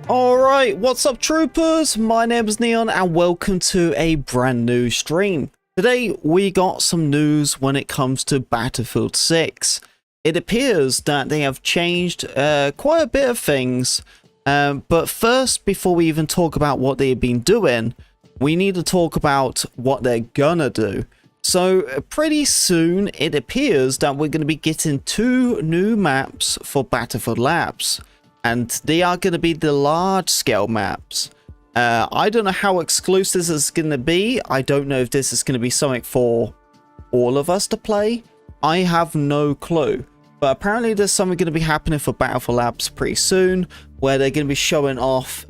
Alright, what's up troopers? My name is Neon and welcome to a brand new stream. Today we got some news when it comes to Battlefield 6. It appears that they have changed quite a bit of things, but first, before we even talk about what they've been doing, we need to talk about what they're gonna do. So pretty soon it appears that we're going to be getting 2 new maps for Battlefield Labs. And they are going to be the large scale maps. I don't know how exclusive this is going to be. I don't know if this is going to be something for all of us to play. I have no clue. But apparently there's something going to be happening for Battlefield Labs pretty soon, where they're going to be showing off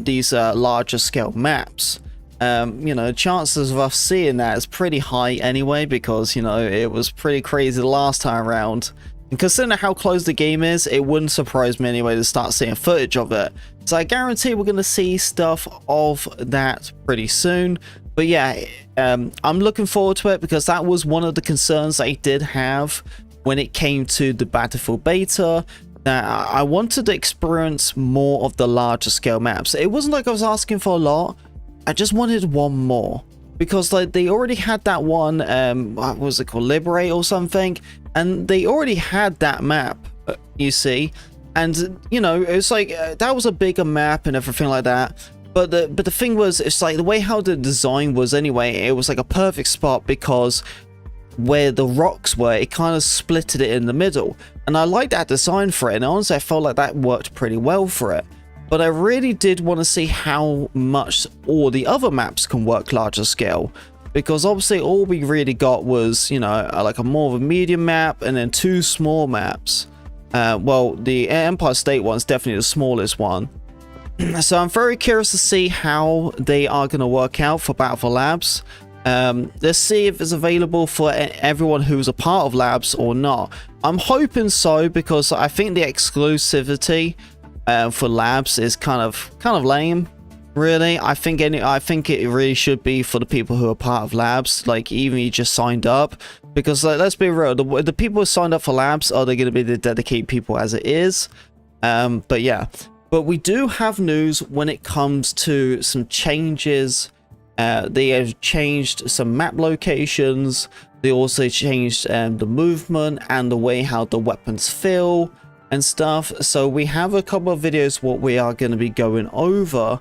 these larger scale maps. You know, chances of us seeing that is pretty high anyway, because, you know, it was pretty crazy the last time around. And considering how close the game is, it wouldn't surprise me anyway to start seeing footage of it. So I guarantee we're going to see stuff of that pretty soon. But yeah, I'm looking forward to it because that was one of the concerns I did have when it came to the Battlefield beta. That I wanted to experience more of the larger scale maps. It wasn't like I was asking for a lot. I just wanted one more. Because like they already had that one, what was it called, Liberate or something, and they already had that map, you see, and you know it's like that was a bigger map and everything like that. But the thing was, it's like the way how the design was anyway, it was like a perfect spot because where the rocks were, it kind of splitted it in the middle, and I liked that design for it, and honestly I felt like that worked pretty well for it. But I really did want to see how much all the other maps can work larger scale. Because obviously all we really got was, you know, like a more of a medium map and then 2 small maps. Well, the Empire State one's definitely the smallest one. So I'm very curious to see how they are going to work out for Battlefield Labs. Let's see if it's available for everyone who's a part of Labs or not. I'm hoping so, because I think the exclusivity for Labs is kind of lame, really. I think it really should be for the people who are part of Labs, like even you just signed up, because like, let's be real, the people who signed up for Labs, are they going to be the dedicated people as it is? But yeah, but we do have news when it comes to some changes. They have changed some map locations. They also changed the movement and the way how the weapons feel and stuff. So we have a couple of videos what we are going to be going over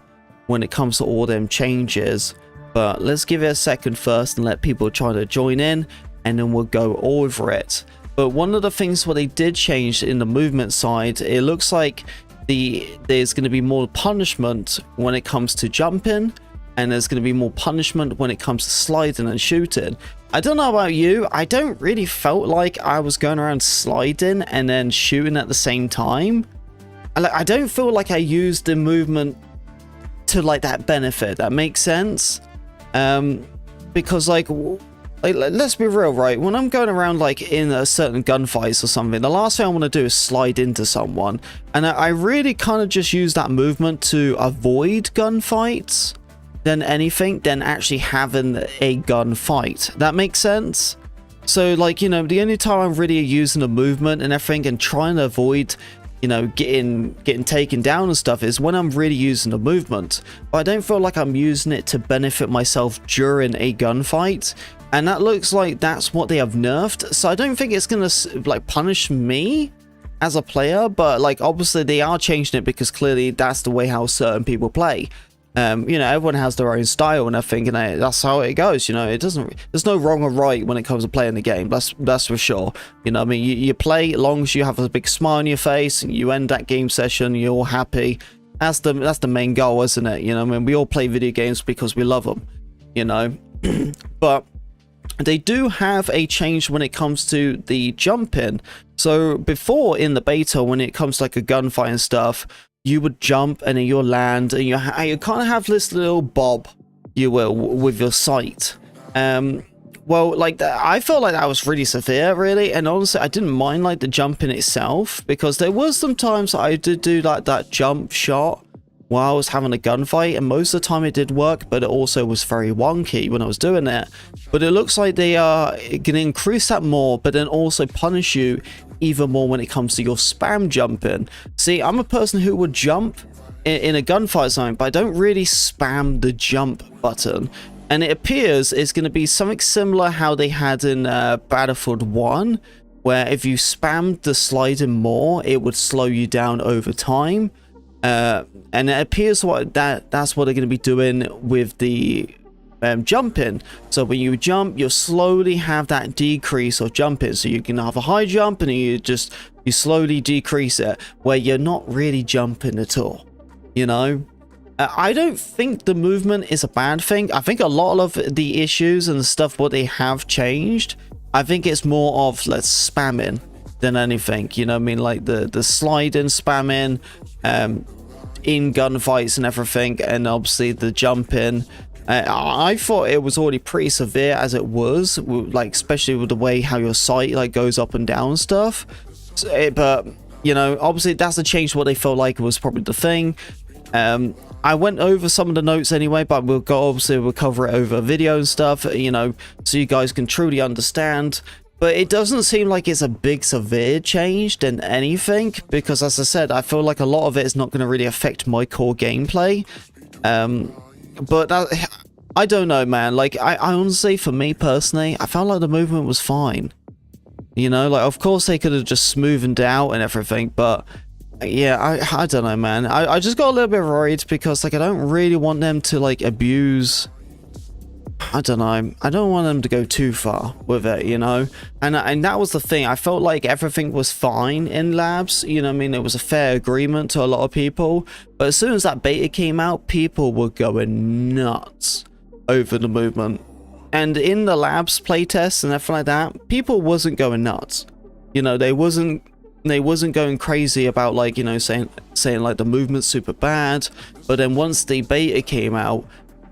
when it comes to all them changes, but let's give it a second first and let people try to join in, and then we'll go over it. But one of the things what they did change in the movement side, it looks like there's going to be more punishment when it comes to jumping, and there's going to be more punishment when it comes to sliding and shooting. I don't know about you, I don't really felt like I was going around sliding and then shooting at the same time. I don't feel like I used the movement to like that benefit. That makes sense. Because like let's be real, right? When I'm going around like in a certain gunfights or something, the last thing I want to do is slide into someone. And I really kind of just use that movement to avoid gunfights than anything, than actually having a gunfight. That makes sense? So like, you know, the only time I'm really using the movement and everything and trying to avoid, you know, getting taken down and stuff is when I'm really using the movement. But I don't feel like I'm using it to benefit myself during a gunfight, and that looks like that's what they have nerfed. So I don't think it's gonna like punish me as a player, but like obviously they are changing it because clearly that's the way how certain people play. You know, everyone has their own style and everything, and that's how it goes. You know, there's no wrong or right when it comes to playing the game. That's for sure. You know, I mean, you play as long as you have a big smile on your face and you end that game session, you're all happy. That's the main goal, isn't it? You know, I mean, we all play video games because we love them. You know, but they do have a change when it comes to the jumping. So before in the beta, when it comes to like a gunfight and stuff, you would jump and then you'll land, and you kind of have this little bob, you will, with your sight. Well, like that, I felt like that was really severe, really, and honestly, I didn't mind like the jumping itself, because there was some times I did do like that jump shot while I was having a gunfight, and most of the time it did work, but it also was very wonky when I was doing it. But it looks like they are going to increase that more, but then also punish you even more when it comes to your spam jumping. See, I'm a person who would jump in a gunfight zone, but I don't really spam the jump button. And it appears it's going to be something similar how they had in Battlefield 1, where if you spammed the sliding more, it would slow you down over time. And it appears that's what they're going to be doing with the jumping. So when you jump, you'll slowly have that decrease of jumping. So you can have a high jump and you slowly decrease it, where you're not really jumping at all, you know. I don't think the movement is a bad thing. I think a lot of the issues and the stuff what they have changed, I think it's more of less spamming than anything, you know what I mean, like the sliding spamming in gunfights and everything, and obviously the jumping. I thought it was already pretty severe as it was, like especially with the way how your sight like goes up and down and stuff. But you know, obviously that's a change. What they felt like was probably the thing. I went over some of the notes anyway, but we'll cover it over video and stuff, you know, so you guys can truly understand. But it doesn't seem like it's a big severe change than anything, because as I said, I feel like a lot of it is not going to really affect my core gameplay. But I don't know, man. Like I honestly, for me personally, I felt like the movement was fine. You know, like of course they could have just smoothened out and everything, but yeah, I don't know, man. I just got a little bit worried because like I don't really want them to like abuse. I don't know. I don't want them to go too far with it, you know. And that was the thing. I felt like everything was fine in labs. You know what I mean? It was a fair agreement to a lot of people. But as soon as that beta came out, people were going nuts over the movement. And in the labs playtests and everything like that, people wasn't going nuts. You know, they wasn't going crazy about like, you know, saying like the movement's super bad. But then once the beta came out,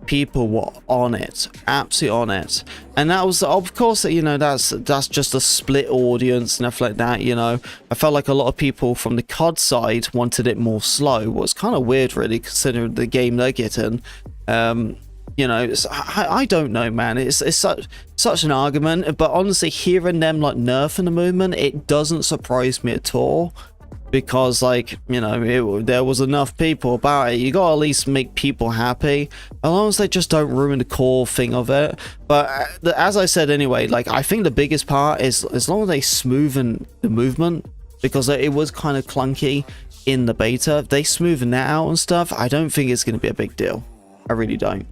people were on it, absolutely on it. And that was, of course, you know, that's just a split audience and stuff like that, you know. I felt like a lot of people from the COD side wanted it more slow. What's kind of weird, really, considering the game they're getting. You know, I don't know, man. It's such an argument, but honestly, hearing them like nerfing the movement, it doesn't surprise me at all. Because, like, you know, there was enough people about it. You gotta at least make people happy, as long as they just don't ruin the core thing of it. But as I said anyway, like, I think the biggest part is as long as they smoothen the movement, because it was kind of clunky in the beta. If they smoothen that out and stuff, I don't think it's gonna be a big deal. I really don't.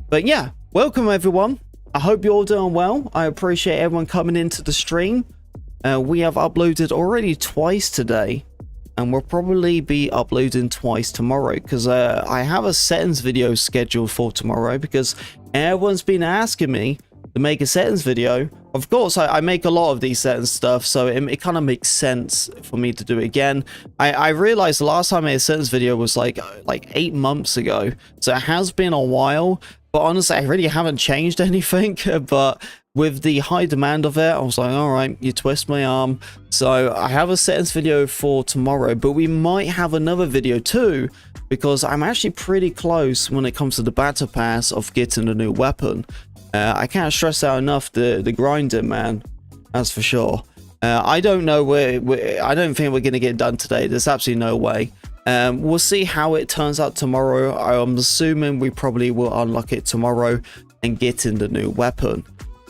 But yeah, welcome everyone. I hope you're all doing well. I appreciate everyone coming into the stream. We have uploaded already twice today. And we'll probably be uploading twice tomorrow, because I have a settings video scheduled for tomorrow, because everyone's been asking me to make a settings video. Of course, I make a lot of these settings stuff, so it kind of makes sense for me to do it again. I realized the last time I made a settings video was like 8 months ago, so it has been a while. But honestly, I really haven't changed anything. But with the high demand of it, I was like, all right, you twist my arm. So I have a settings video for tomorrow, but we might have another video too, because I'm actually pretty close when it comes to the battle pass of getting a new weapon. I can't stress out enough the grinding, man. That's for sure. I don't know I don't think we're going to get it done today. There's absolutely no way. We'll see how it turns out tomorrow. I'm assuming we probably will unlock it tomorrow and get in the new weapon.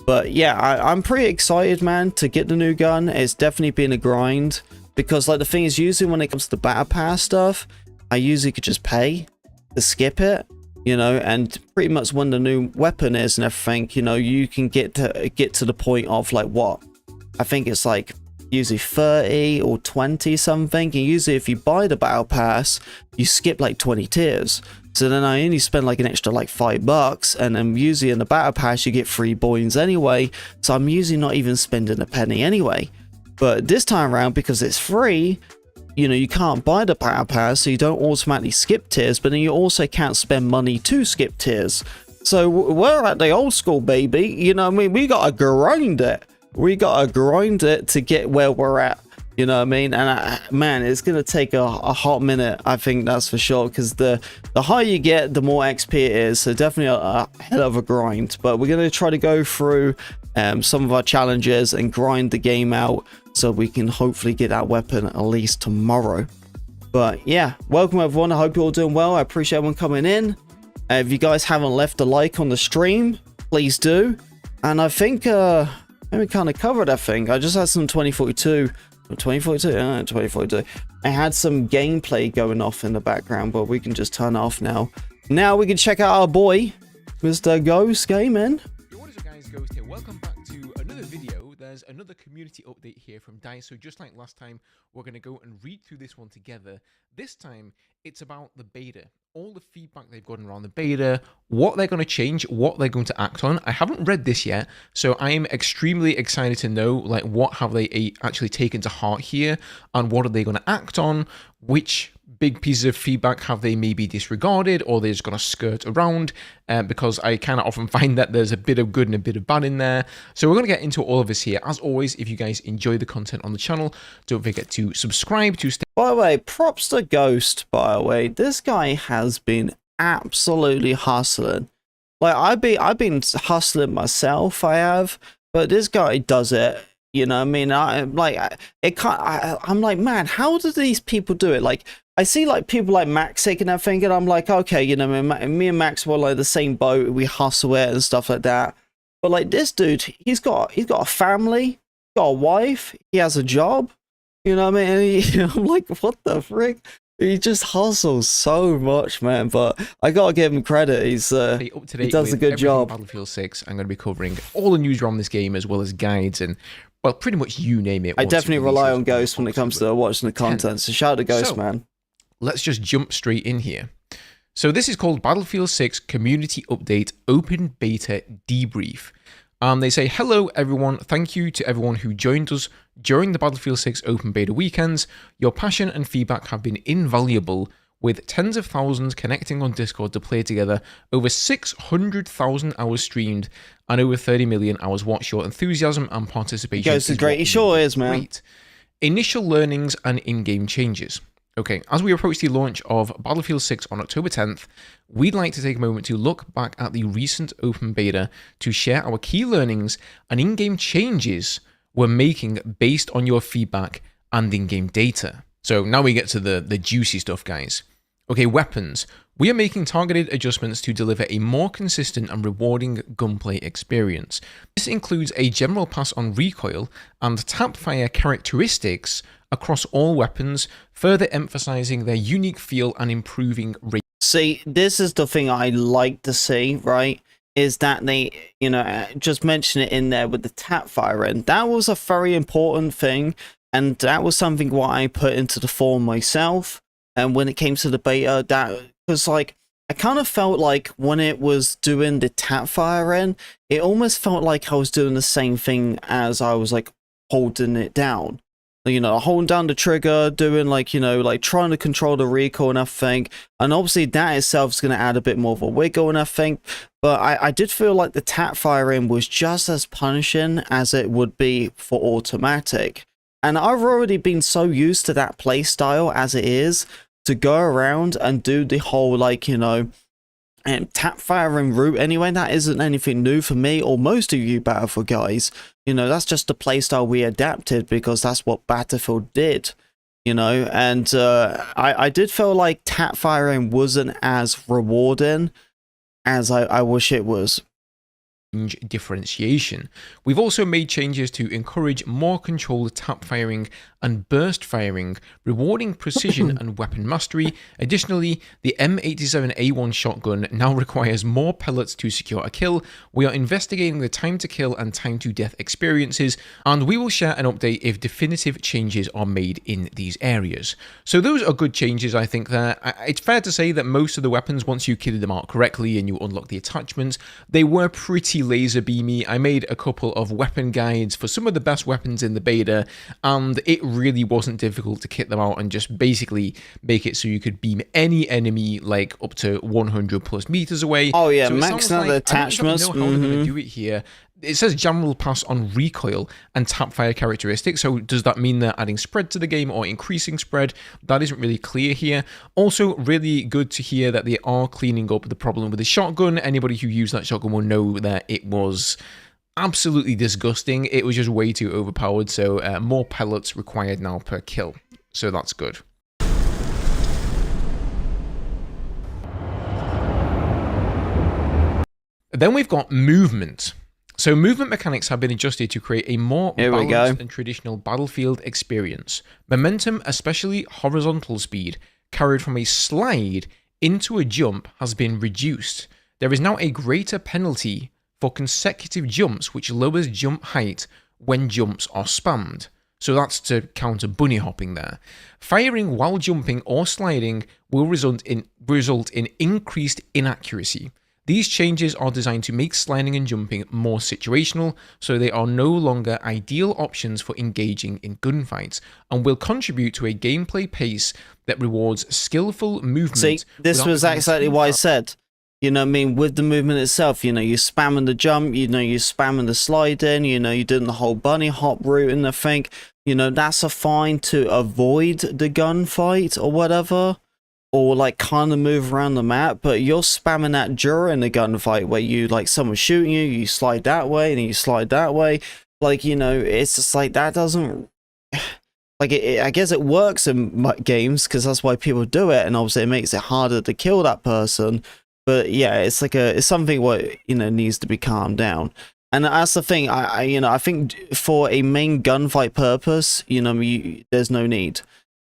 But yeah, I'm pretty excited, man, to get the new gun. It's definitely been a grind, because like the thing is, usually when it comes to the battle pass stuff, I usually could just pay to skip it, you know. And pretty much when the new weapon is and everything, you know, you can get to the point of like what I think it's like usually 30 or 20 something. And usually if you buy the battle pass, you skip like 20 tiers. So then I only spend like an extra like $5, and then usually in the battle pass you get 3 boins anyway, so I'm usually not even spending a penny anyway. But this time around, because it's free, you know, you can't buy the battle pass, so you don't automatically skip tiers, but then you also can't spend money to skip tiers. So we're at the old school, baby. You know what I mean? We gotta grind it. We gotta grind it to get where we're at. You know what I mean? And man, it's gonna take a hot minute, I think, that's for sure, because the higher you get, the more XP it is. So definitely a hell of a grind. But we're gonna try to go through some of our challenges and grind the game out, so we can hopefully get that weapon at least tomorrow. But yeah, welcome everyone. I hope you're all doing well. I appreciate everyone coming in. If you guys haven't left a like on the stream, please do. And I think we kind of covered everything. I just had some 2042. I had some gameplay going off in the background, but we can just turn it off now. Now we can check out our boy, Mr. Ghost Gaming. What is up, guys? Ghost here. Welcome back to another video. There's another community update here from DICE. So just like last time, we're going to go and read through this one together. This time, it's about the beta. All the feedback they've gotten around the beta, what they're going to change, what they're going to act on. I haven't read this yet, so I am extremely excited to know, like, what have they actually taken to heart here, and what are they going to act on, which big pieces of feedback have they maybe disregarded, or they're just going to skirt around, because I kind of often find that there's a bit of good and a bit of bad in there. So we're going to get into all of this here. As always, if you guys enjoy the content on the channel, don't forget to subscribe to stay. By the way, props to Ghost, by the way. This guy has been absolutely hustling. Like, I've been hustling myself, I have, but this guy does it. You know what I mean? I'm like, I'm like, man, how do these people do it? Like, I see like people like Max taking that thing, and I'm like, okay, you know, me and Max were like the same boat. We hustle it and stuff like that. But like this dude, he's got a family, got a wife, he has a job. You know what I mean? And I'm like, what the frick? He just hustles so much, man. But I gotta give him credit. He does a good job. Battlefield 6. I'm going to be covering all the news around this game, as well as guides and, well, pretty much you name it. I definitely rely on Ghost when it comes to watching the content. So shout out to Ghost, man. Let's just jump straight in here. So this is called Battlefield 6 Community Update Open Beta Debrief. And they say, hello everyone, thank you to everyone who joined us during the Battlefield 6 Open Beta weekends. Your passion and feedback have been invaluable, with tens of thousands connecting on Discord to play together, over 600,000 hours streamed, and over 30 million hours watched. Your enthusiasm and participation is great. He sure is, man. Great. Initial learnings and in-game changes. Okay, as we approach the launch of Battlefield 6 on October 10th, we'd like to take a moment to look back at the recent open beta to share our key learnings and in-game changes we're making based on your feedback and in-game data. So now we get to the juicy stuff, guys. Okay, weapons. We are making targeted adjustments to deliver a more consistent and rewarding gunplay experience. This includes a general pass on recoil and tap-fire characteristics across all weapons, further emphasizing their unique feel and improving rate. See, this is the thing I like to see, right? Is that they, you know, just mention it in there with the tap firing. That was a very important thing, and that was something what I put into the form myself. And when it came to the beta, that was like, I kind of felt like when it was doing the tap firing, it almost felt like I was doing the same thing as I was like holding it down. You know, holding down the trigger, doing like, you know, like trying to control the recoil and everything. And obviously that itself is going to add a bit more of a wiggle and everything. But I did feel like the tap firing was just as punishing as it would be for automatic. And I've already been so used to that play style as it is, to go around and do the whole, like, you know, and tap firing route anyway. That isn't anything new for me or most of you Battlefield guys. You know, that's just the playstyle we adapted because that's what Battlefield did, you know. And I did feel like tap firing wasn't as rewarding as I wish it was. Differentiation. We've also made changes to encourage more controlled tap firing and burst firing, rewarding precision and weapon mastery. Additionally, the M87A1 shotgun now requires more pellets to secure a kill. We are investigating the time to kill and time to death experiences, and we will share an update if definitive changes are made in these areas. So those are good changes, I think. There, it's fair to say that most of the weapons, once you kitted them out correctly and you unlock the attachments, they were pretty laser beamy. I made a couple of weapon guides for some of the best weapons in the beta, and it really wasn't difficult to kit them out and just basically make it so you could beam any enemy like up to 100 plus meters away. Oh yeah, so maxing out the attachments. I don't know how they're going to do it here. It says general pass on recoil and tap fire characteristics. So does that mean they're adding spread to the game or increasing spread? That isn't really clear here. Also, really good to hear that they are cleaning up the problem with the shotgun. Anybody who used that shotgun will know that it was absolutely disgusting. It was just way too overpowered. So more pellets required now per kill. So that's good. Then we've got movement. So movement mechanics have been adjusted to create a more balanced and traditional battlefield experience. Momentum, especially horizontal speed, carried from a slide into a jump has been reduced. There is now a greater penalty for consecutive jumps, which lowers jump height when jumps are spammed. So that's to counter bunny hopping there. Firing while jumping or sliding will result in increased inaccuracy. These changes are designed to make sliding and jumping more situational, so they are no longer ideal options for engaging in gunfights, and will contribute to a gameplay pace that rewards skillful movement. See, this was exactly what I said. You know what I mean? With the movement itself, you know, you're spamming the jump, you know, you're spamming the slide in, you know, you're doing the whole bunny hop route and I think, you know, that's a fine to avoid the gunfight or whatever. Or like kind of move around the map, but you're spamming that during the gunfight where you like someone's shooting you, you slide that way and you slide that way. Like, you know, it's just like that doesn't like I guess it works in games because that's why people do it, and obviously it makes it harder to kill that person. But yeah, it's like it's something what, you know, needs to be calmed down. And that's the thing. I think for a main gunfight purpose, you know, there's no need.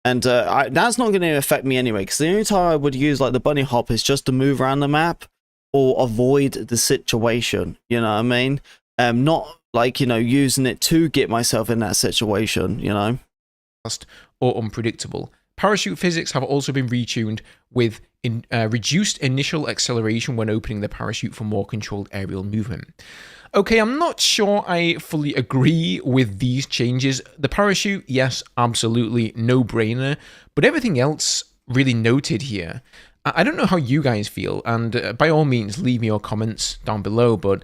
And that's not going to affect me anyway, because the only time I would use like the bunny hop is just to move around the map or avoid the situation. You know what I mean? Not like, you know, using it to get myself in that situation, you know? Or unpredictable. Parachute physics have also been retuned with reduced initial acceleration when opening the parachute for more controlled aerial movement. Okay, I'm not sure I fully agree with these changes. The parachute, yes, absolutely, no-brainer. But everything else really noted here. I don't know how you guys feel, and by all means, leave me your comments down below, but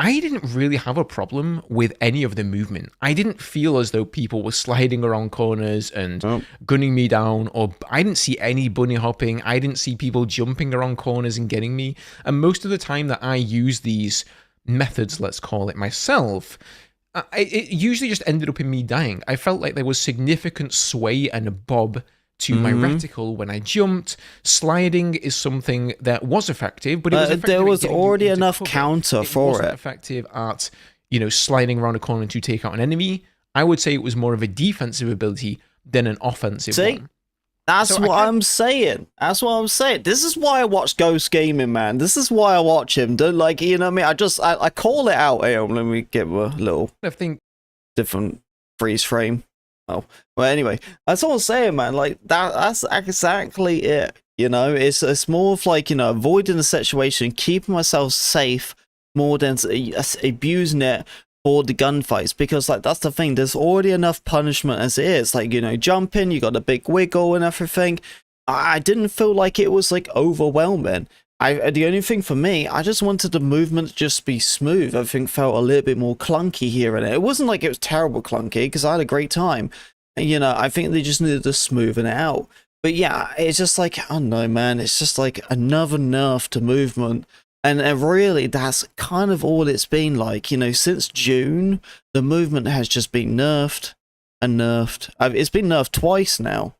I didn't really have a problem with any of the movement. I didn't feel as though people were sliding around corners and gunning me down, or I didn't see any bunny hopping. I didn't see people jumping around corners and getting me. And most of the time that I use these methods, let's call it, myself, it usually just ended up in me dying. I felt like there was significant sway and bob to my reticle when I jumped. Sliding is something that was effective, but it was there was already enough counter for it. Wasn't effective at, you know, sliding around a corner to take out an enemy. I would say it was more of a defensive ability than an offensive one. That's what I'm saying. That's what I'm saying. This is why I watch Ghost Gaming, man. This is why I watch him. Don't, like, you know what I mean? I call it out. Hey, let me get a little different freeze frame. Oh, well, anyway, that's what I'm saying, man. Like, that's exactly it. You know, it's more of like, you know, avoiding the situation, keeping myself safe more than abusing it for the gunfights, because like that's the thing, there's already enough punishment as it is. Like, you know, jumping, you got a big wiggle and everything. I didn't feel like it was like overwhelming. The only thing for me, I just wanted the movement to just be smooth. Everything felt a little bit more clunky here and there. It wasn't like it was terrible clunky, because I had a great time. You know, I think they just needed to smoothen it out. But yeah, it's just like, I don't know, man. It's just like another nerf to movement. And really, that's kind of all it's been like. You know, since June, the movement has just been nerfed and nerfed. It's been nerfed twice now.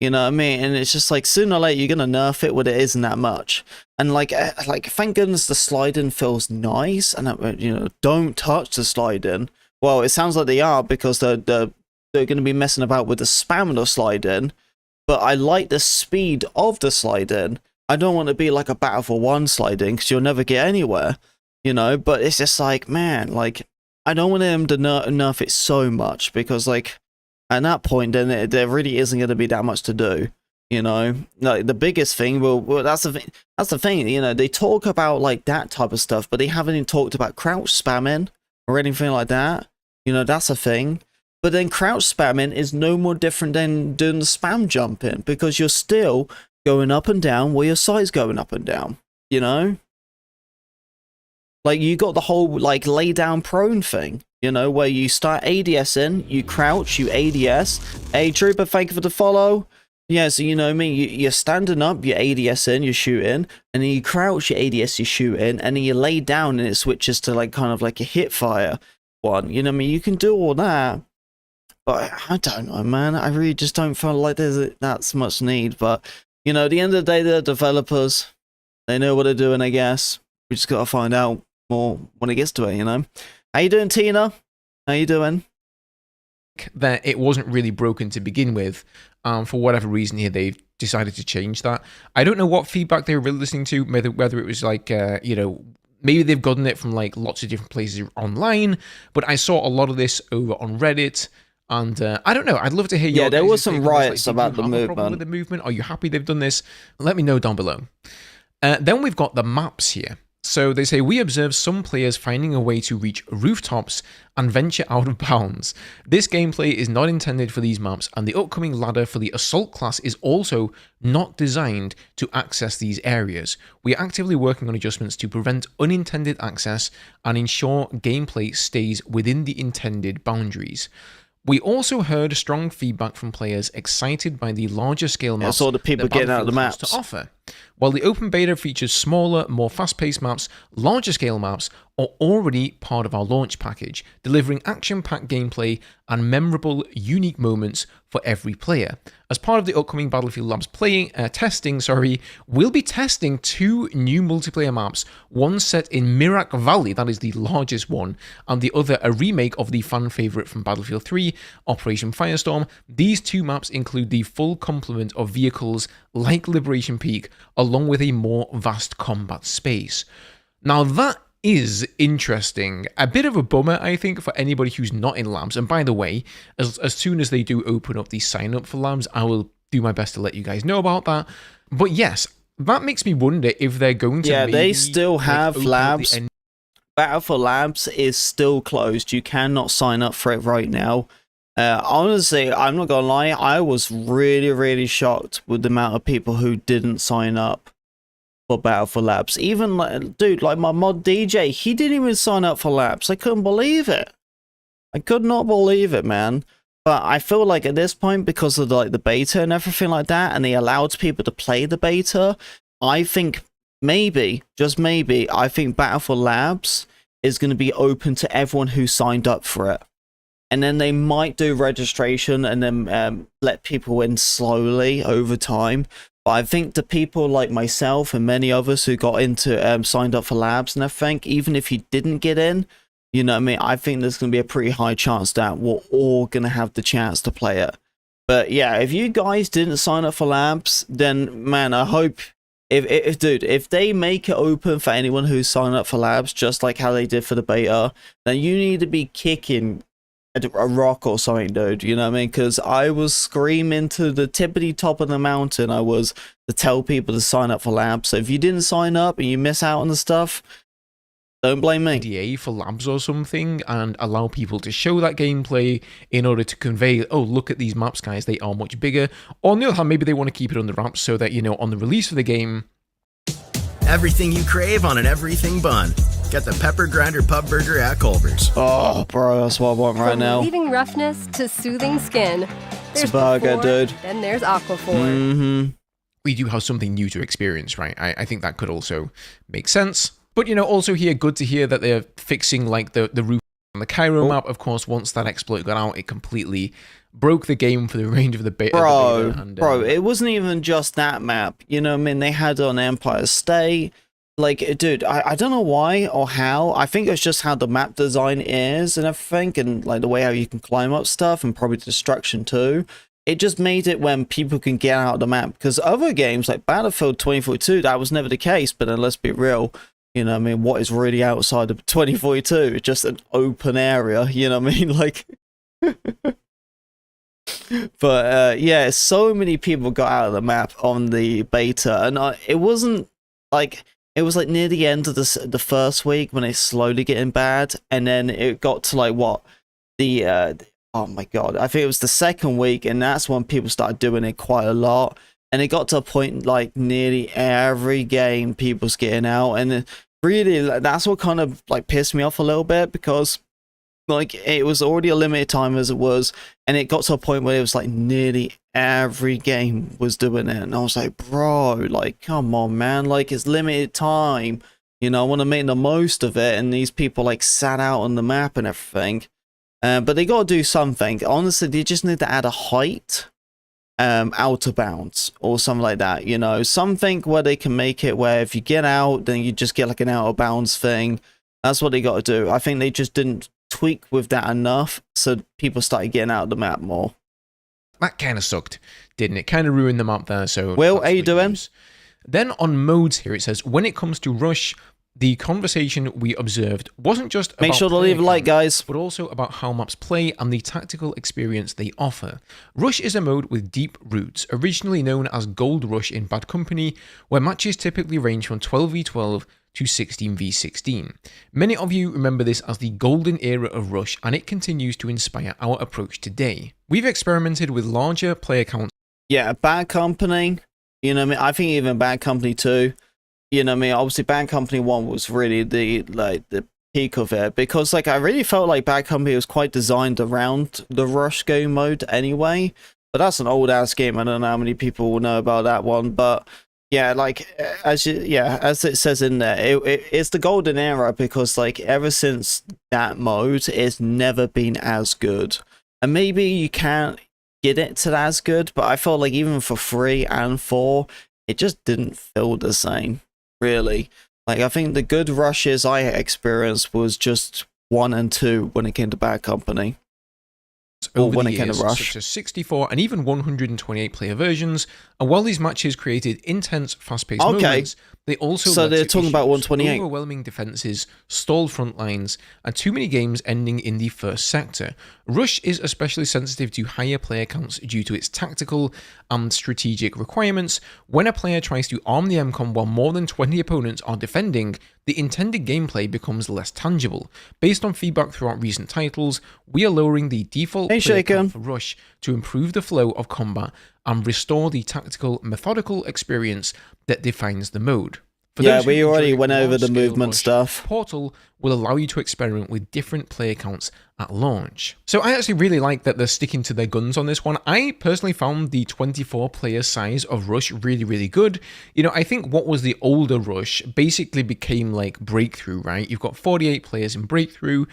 You know what I mean? And it's just like, sooner or later, you're going to nerf it when it isn't that much. And like, thank goodness the slide-in feels nice. And, you know, don't touch the slide-in. Well, it sounds like they are, because they're going to be messing about with the spam of the slide-in. But I like the speed of the slide-in. I don't want to be like a Battle for One sliding, because you'll never get anywhere, you know. But it's just like, man, like, I don't want them to nerf it so much, because like at that point, then there really isn't going to be that much to do, you know. Like the biggest thing, well, that's the thing, you know. They talk about like that type of stuff, but they haven't even talked about crouch spamming or anything like that. You know, that's a thing. But then crouch spamming is no more different than doing the spam jumping, because you're still going up and down where your sight's going up and down, you know? Like, you got the whole, like, lay down prone thing, you know, where you start ADS in, you crouch, you ADS. Hey, Trooper, thank you for the follow. Yeah, so you know what I mean? You're standing up, you ADS in, you're shooting, and then you crouch, you ADS, you shoot in, and then you lay down and it switches to, like, kind of like a hip fire one. You know what I mean? You can do all that. But I don't know, man. I really just don't feel like there's that much need. But, you know, at the end of the day, they're developers. They know what they're doing, I guess. we just got to find out more when it gets to it, you know. How you doing, Tina? How you doing? That it wasn't really broken to begin with. For whatever reason here, they've decided to change that. I don't know what feedback they were really listening to, whether it was like, you know, maybe they've gotten it from like lots of different places online, but I saw a lot of this over on Reddit. And I don't know. I'd love to hear your. Yeah, there was some riots about the movement. With the movement, are you happy they've done this? Let me know down below. Then we've got the maps here. So they say, we observe some players finding a way to reach rooftops and venture out of bounds. This gameplay is not intended for these maps, and the upcoming ladder for the assault class is also not designed to access these areas. We are actively working on adjustments to prevent unintended access and ensure gameplay stays within the intended boundaries. We also heard strong feedback from players excited by the larger scale maps. I saw the people getting out of the maps to offer. While the open beta features smaller, more fast-paced maps, larger scale maps are already part of our launch package, delivering action-packed gameplay and memorable, unique moments for every player. As part of the upcoming Battlefield Labs testing, we'll be testing 2 new multiplayer maps, one set in Mirak Valley, that is the largest one, and the other a remake of the fan favourite from Battlefield 3, Operation Firestorm. These 2 maps include the full complement of vehicles like Liberation Peak, along with a more vast combat space. Now that is interesting. A bit of a bummer, I think, for anybody who's not in labs. And by the way, as soon as they do open up the sign up for labs, I will do my best to let you guys know about that. But yes, that makes me wonder if they're going to. Yeah, they still have labs. Battle for Labs is still closed. You cannot sign up for it right now. Honestly, I'm not gonna lie, I was really shocked with the amount of people who didn't sign up for Battle for Labs. Even like, dude, like my mod DJ, he didn't even sign up for Labs. I couldn't believe it. I could not believe it, man. But I feel like at this point, because of like the beta and everything like that, and they allowed people to play the beta, I think maybe, just maybe, I think Battle for Labs is going to be open to everyone who signed up for it. And then they might do registration and then let people in slowly over time. But I think the people like myself and many others who got into signed up for labs and everything, even if you didn't get in, you know what I mean, I think there's going to be a pretty high chance that we're all going to have the chance to play it. But yeah, if you guys didn't sign up for labs, then man, I hope if they make it open for anyone who's signed up for labs, just like how they did for the beta, then you need to be kicking a rock or something, dude, you know what I mean? Because I was screaming to the tippity top of the mountain, I was, to tell people to sign up for labs. So if you didn't sign up and you miss out on the stuff, don't blame me. DA for labs or something, and allow people to show that gameplay in order to convey, oh, look at these maps, guys, they are much bigger. Or on the other hand, maybe they want to keep it under wraps so that, you know, on the release of the game, everything you crave on an everything bun. Get the Pepper Grinder Pub Burger at Culver's. Oh, bro, that's what I want right now. From relieving roughness to soothing skin. There's burger, Before, dude. Then there's Aquaphor. we do have something new to experience, right? I think that could also make sense. But, you know, also here, good to hear that they're fixing, like, the roof on the Cairo map. Of course, once that exploit got out, it completely broke the game for the range of the beta. Bro, it wasn't even just that map. You know what I mean? They had it on Empire State. Like, dude, I don't know why or how. I think it's just how the map design is and everything, and like the way how you can climb up stuff, and probably destruction too. It just made it when people can get out of the map. Because other games like Battlefield 2042, that was never the case. But then let's be real, you know what I mean? What is really outside of 2042? It's just an open area, you know what I mean? Like, but yeah, so many people got out of the map on the beta, and it wasn't like. It was like near the end of the first week when it's slowly getting bad, and then it got to like what oh my god, I think it was the second week, and that's when people started doing it quite a lot, and it got to a point like nearly every game people's getting out, and really that's what kind of like pissed me off a little bit, because like it was already a limited time as it was, and it got to a point where it was like nearly every game was doing it, and I was like, bro, like, come on, man, like, it's limited time, you know, I want to make the most of it, and these people like sat out on the map and everything, but they got to do something. Honestly, they just need to add a height out of bounds or something like that, you know, something where they can make it where if you get out, then you just get like an out of bounds thing. That's what they got to do. I think they just didn't tweak with that enough, so people started getting out of the map more. That kind of sucked, didn't it? Kind of ruined the map there. So Will, how you doing? News. Then on modes here, it says, when it comes to Rush, the conversation we observed wasn't just about make sure to leave a like, guys, but also about how maps play and the tactical experience they offer. Rush is a mode with deep roots, originally known as Gold Rush in Bad Company, where matches typically range from 12v12 to 16v16. Many of you remember this as the golden era of Rush, and it continues to inspire our approach today. We've experimented with larger player counts. Yeah, Bad Company, you know what I mean? I think even Bad Company 2, you know what I mean? Obviously, Bad Company 1 was really the peak of it, because like I really felt like Bad Company was quite designed around the Rush game mode anyway. But that's an old ass game. I don't know how many people will know about that one, but yeah, like as it says in there, it's the golden era, because like ever since that mode, it's never been as good. And maybe you can't get it to as good, but I felt like even for 3 and 4, it just didn't feel the same. Really, like I think the good rushes I experienced was just 1 and 2 when it came to Bad Company, or when it came to Rush. Such as 64 and even 128 player versions. And while these matches created intense, fast-paced moments, they also so led they're to talking about 128. Overwhelming defenses, stalled front lines, and too many games ending in the first sector. Rush is especially sensitive to higher player counts due to its tactical and strategic requirements. When a player tries to arm the MCOM while more than 20 opponents are defending, the intended gameplay becomes less tangible. Based on feedback throughout recent titles, we are lowering the default player count for Rush to improve the flow of combat and restore the tactical, methodical experience that defines the mode. For yeah, those who we already enjoy went over the large-scale movement Rush, stuff. Portal will allow you to experiment with different player counts at launch. So I actually really like that they're sticking to their guns on this one. I personally found the 24 player size of Rush really, really good. You know, I think what was the older Rush basically became like Breakthrough, right? You've got 48 players in Breakthrough.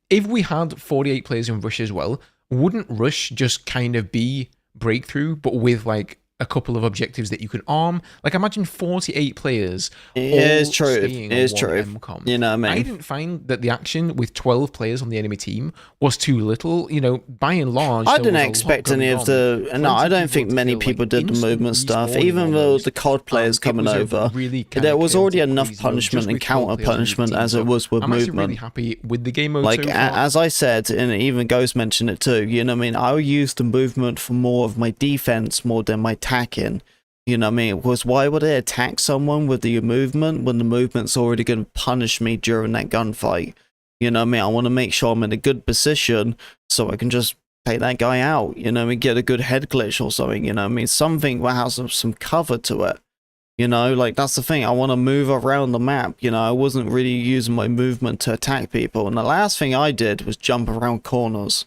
If we had 48 players in Rush as well, wouldn't Rush just kind of be Breakthrough, but with like a couple of objectives that you can arm? Like imagine 48 players. It is true. It is true. MCOM. You know what I mean? I didn't find that the action with 12 players on the enemy team was too little. You know, by and large, I didn't expect any of the. No, I don't think many people did the movement stuff. Even though the COD players coming over, there was already enough punishment and counter punishment as it was with movement. I'm really happy with the game mode. Like so as I said, and even Ghost mentioned it too. You know what I mean? I would use the movement for more of my defense more than my attacking. You know what I mean? Because why would I attack someone with the movement when the movement's already going to punish me during that gunfight? You know what I mean? I want to make sure I'm in a good position so I can just take that guy out. You know what I mean? Get a good head glitch or something. You know what I mean? Something that has some cover to it. You know, like that's the thing. I want to move around the map. You know, I wasn't really using my movement to attack people. And the last thing I did was jump around corners.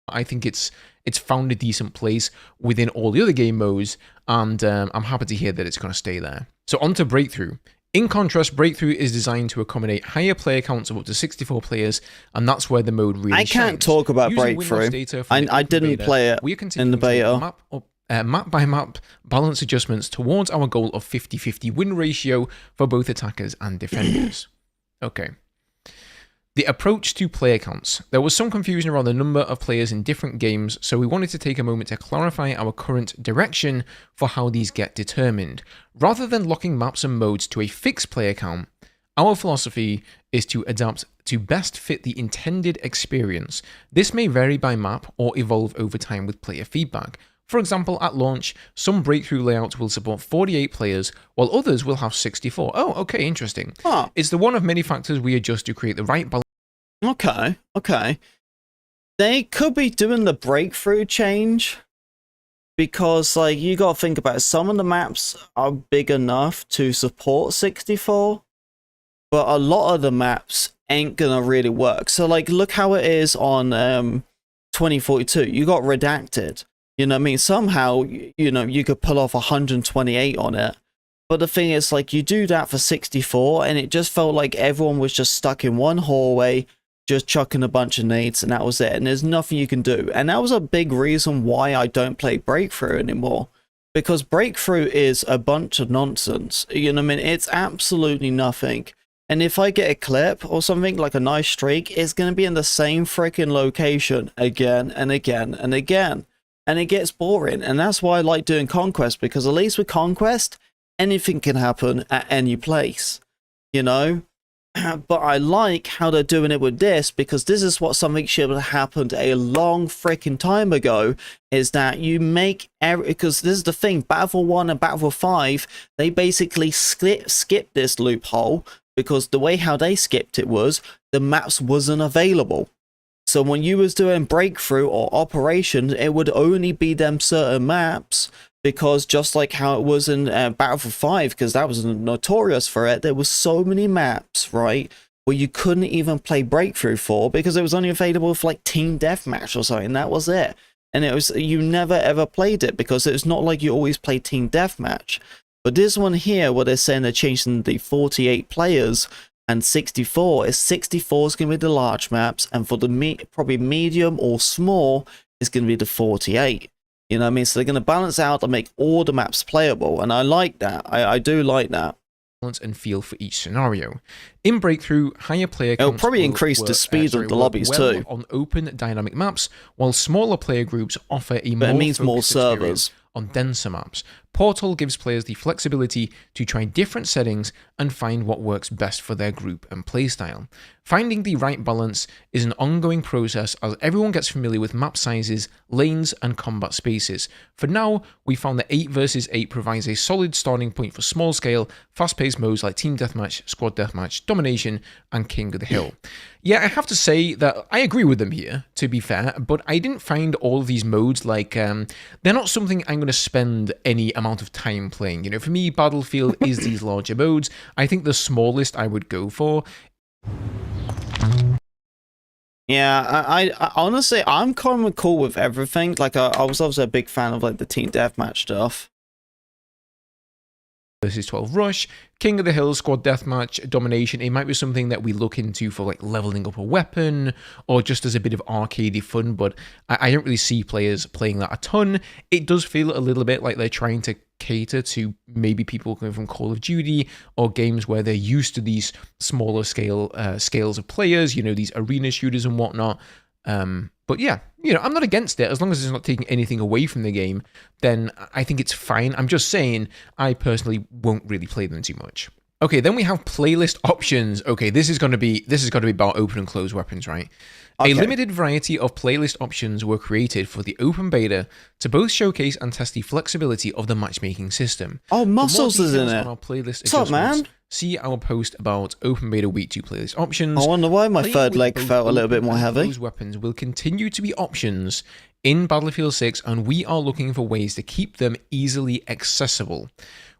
I think it's found a decent place within all the other game modes, and I'm happy to hear that it's going to stay there. So on to Breakthrough. In contrast, Breakthrough is designed to accommodate higher player counts of up to 64 players, and that's where the mode really shines. I can't talk about Using Breakthrough. I didn't play it in the beta. Map by map balance adjustments towards our goal of 50-50 win ratio for both attackers and defenders. Okay. The approach to player counts. There was some confusion around the number of players in different games, so we wanted to take a moment to clarify our current direction for how these get determined. Rather than locking maps and modes to a fixed player count, our philosophy is to adapt to best fit the intended experience. This may vary by map or evolve over time with player feedback. For example, at launch, some Breakthrough layouts will support 48 players, while others will have 64. Oh, okay, interesting. Huh. It's the one of many factors we adjust to create the right balance. Okay. They could be doing the Breakthrough change, because like you got to think about it, some of the maps are big enough to support 64, but a lot of the maps ain't gonna really work. So like look how it is on 2042. You got Redacted. You know what I mean? Somehow, you know, you could pull off 128 on it. But the thing is, like, you do that for 64, and it just felt like everyone was just stuck in one hallway, just chucking a bunch of nades, and that was it. And there's nothing you can do. And that was a big reason why I don't play Breakthrough anymore. Because Breakthrough is a bunch of nonsense. You know what I mean? It's absolutely nothing. And if I get a clip or something, like a nice streak, it's going to be in the same freaking location again and again and again. And it gets boring. And that's why I like doing Conquest, because at least with Conquest, anything can happen at any place. You know? But I like how they're doing it with this, because this is what something should have happened a long freaking time ago, is that you make because this is the thing, Battlefield 1 and Battlefield 5, they basically skipped this loophole, because the way how they skipped it was the maps wasn't available. So when you was doing Breakthrough or Operations, it would only be them certain maps, because just like how it was in Battlefield 5, because that was notorious for it, there was so many maps, right, where you couldn't even play Breakthrough for, because it was only available for like Team Deathmatch or something. That was it. And it was, you never ever played it, because it's not like you always play Team Deathmatch. But this one here, where they're saying they're changing the 48 players and 64, is 64 is going to be the large maps, and for the probably medium or small is going to be the 48. You know what I mean? So they're going to balance out and make all the maps playable, and I like that. I do like that. And feel for each scenario. In Breakthrough, higher player counts It'll probably increase the speed of the lobbies too. On open dynamic maps, while smaller player groups offer a But it means more focused servers. experience on denser maps. Portal gives players the flexibility to try different settings and find what works best for their group and playstyle. Finding the right balance is an ongoing process as everyone gets familiar with map sizes, lanes, and combat spaces. For now, we found that 8 versus 8 provides a solid starting point for small-scale, fast-paced modes like Team Deathmatch, Squad Deathmatch, Domination, and King of the Hill. Yeah, I have to say that I agree with them here, to be fair, but I didn't find all of these modes like, they're not something I'm going to spend any amount of time playing. You know, for me, Battlefield is these larger modes. I think the smallest I would go for. Yeah, I honestly, I'm kind of cool with everything. Like, I was obviously a big fan of like the Team Deathmatch stuff. Versus 12 Rush, King of the Hill, Squad Deathmatch, Domination. It might be something that we look into for like leveling up a weapon or just as a bit of arcadey fun, but I don't really see players playing that a ton. It does feel a little bit like they're trying to cater to maybe people coming from Call of Duty or games where they're used to these smaller scales of players, you know, these arena shooters and whatnot. But yeah, you know, I'm not against it as long as it's not taking anything away from the game. Then I think it's fine. I'm just saying I personally won't really play them too much. Okay, then we have playlist options. Okay, this is going to be about open and closed weapons, right? Okay. A limited variety of playlist options were created for the open beta to both showcase and test the flexibility of the matchmaking system. Oh, Muscles is in it. Our playlist What's up, man? See our post about Open Beta Week 2 playlist options. I wonder why my third leg felt a little bit more heavy. Those weapons will continue to be options in Battlefield 6, and we are looking for ways to keep them easily accessible.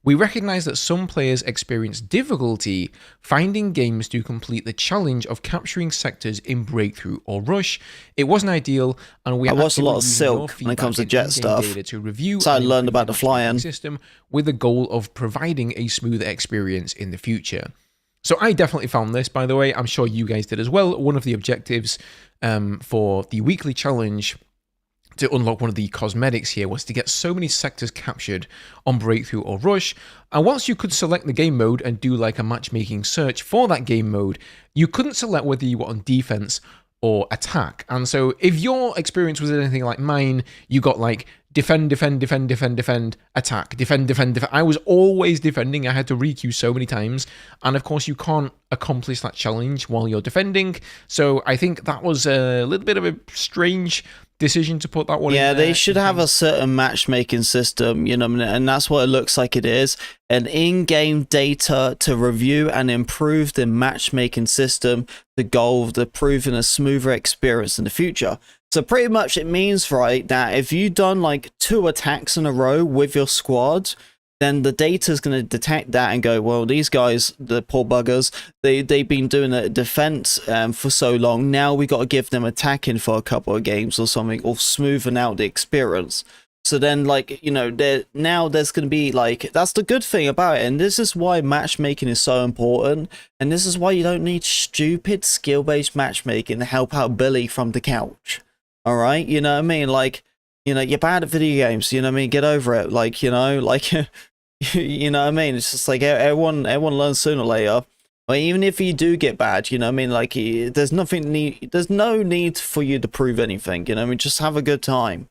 We recognize that some players experience difficulty finding games to complete the challenge of capturing sectors in Breakthrough or Rush. It wasn't ideal, and we I watched a lot of Silk when it comes to jet stuff. To review so I learned about the fly-in system with the goal of providing a smoother experience in the future. So I definitely found this, by the way. I'm sure you guys did as well. One of the objectives for the weekly challenge to unlock one of the cosmetics here was to get so many sectors captured on Breakthrough or Rush. And once you could select the game mode and do like a matchmaking search for that game mode, you couldn't select whether you were on defense or attack. And so if your experience was anything like mine, you got like defend, defend, defend, defend, defend, attack, defend, defend, defend. I was always defending. I had to requeue so many times. And of course, you can't accomplish that challenge while you're defending. So I think that was a little bit of a strange decision to put that one in there. They should have a certain matchmaking system, you know, and that's what it looks like it is. An in-game data to review and improve the matchmaking system, the goal of proving a smoother experience in the future. So pretty much it means, right, that if you've done like 2 attacks in a row with your squad, then the data is going to detect that and go, well, these guys, the poor buggers, they've been doing a defense for so long. Now we got to give them attacking for a couple of games or something, or smoothen out the experience. So then, like, you know, now there's going to be, like, that's the good thing about it. And this is why matchmaking is so important. And this is why you don't need stupid skill-based matchmaking to help out Billy from the couch. All right? You know what I mean? Like, you know, you're bad at video games. You know what I mean? Get over it. Like, you know, like, you know what I mean? It's just like everyone learns sooner or later. Or even if you do get bad, you know what I mean? Like, there's no need for you to prove anything. You know what I mean? Just have a good time.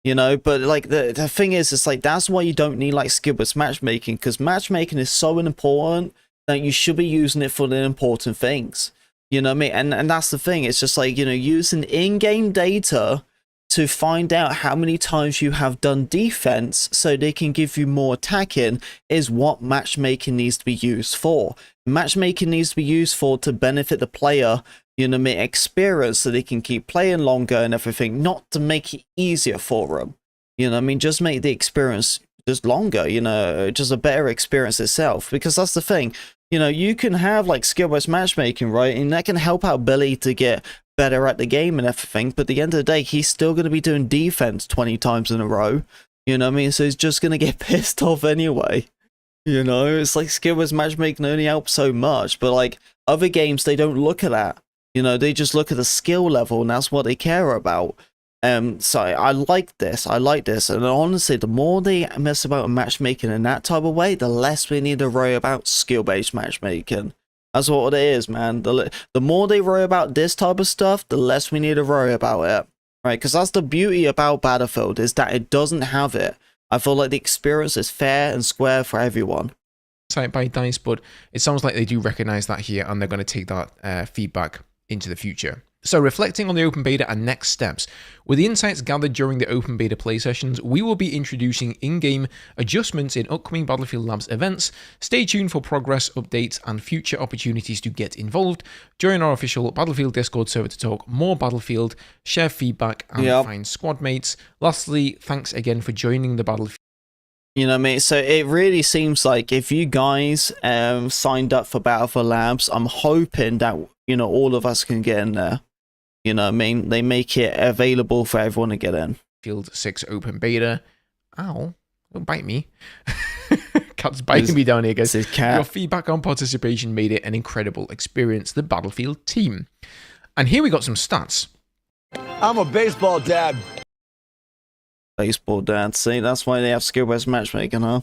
You know, but like the thing is, it's like that's why you don't need like skill-based matchmaking, because matchmaking is so important that you should be using it for the important things. You know what I mean? And that's the thing. It's just like, you know, using in-game data to find out how many times you have done defense so they can give you more attacking is what matchmaking needs to be used for. Matchmaking needs to be used for to benefit the player, you know what I mean, experience, so they can keep playing longer and everything, not to make it easier for them. You know what I mean? Just make the experience just longer, you know, just a better experience itself. Because that's the thing, you know, you can have like skill-based matchmaking, right? And that can help out Billy to get better at the game and everything. But at the end of the day, he's still going to be doing defense 20 times in a row. You know what I mean? So he's just going to get pissed off anyway. You know, it's like skill-based matchmaking only helps so much. But like other games, they don't look at that. You know, they just look at the skill level, and that's what they care about. So I like this. And honestly, the more they mess about matchmaking in that type of way, the less we need to worry about skill-based matchmaking. That's what it is, man. The more they worry about this type of stuff, the less we need to worry about it. Right? Because that's the beauty about Battlefield, is that it doesn't have it. I feel like the experience is fair and square for everyone. By DICE, but it sounds like they do recognize that here, and they're going to take that feedback into the future. So reflecting on the open beta and next steps, with the insights gathered during the open beta play sessions, we will be introducing in-game adjustments in upcoming Battlefield Labs events. Stay tuned for progress updates and future opportunities to get involved. Join our official Battlefield Discord server to talk more Battlefield, share feedback, and find squad mates. Lastly, thanks again for joining the Battlefield. You know what I mean? So it really seems like if you guys signed up for Battlefield Labs, I'm hoping that, you know, all of us can get in there. You know what I mean? They make it available for everyone to get in. Field 6 open beta. Ow, don't bite me. Cat's biting me down here, guys. Your feedback on participation made it an incredible experience, the Battlefield team. And here we got some stats. I'm a baseball dad. Baseball dad, see? That's why they have skill-based matchmaking, huh?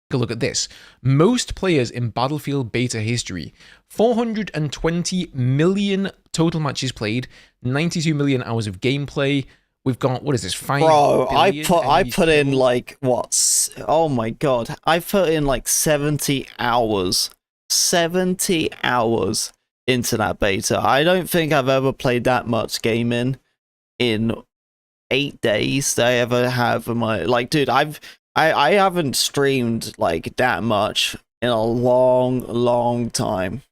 Take a look at this. Most players in Battlefield beta history. 420 million total matches played, 92 million hours of gameplay. We've got, what is this, 5 Bro, billion I put in like, what? Oh my god. I put in like 70 hours. 70 hours into that beta. I don't think I've ever played that much gaming in 8 days that I ever have in my, like, dude, I haven't streamed like that much in a long time.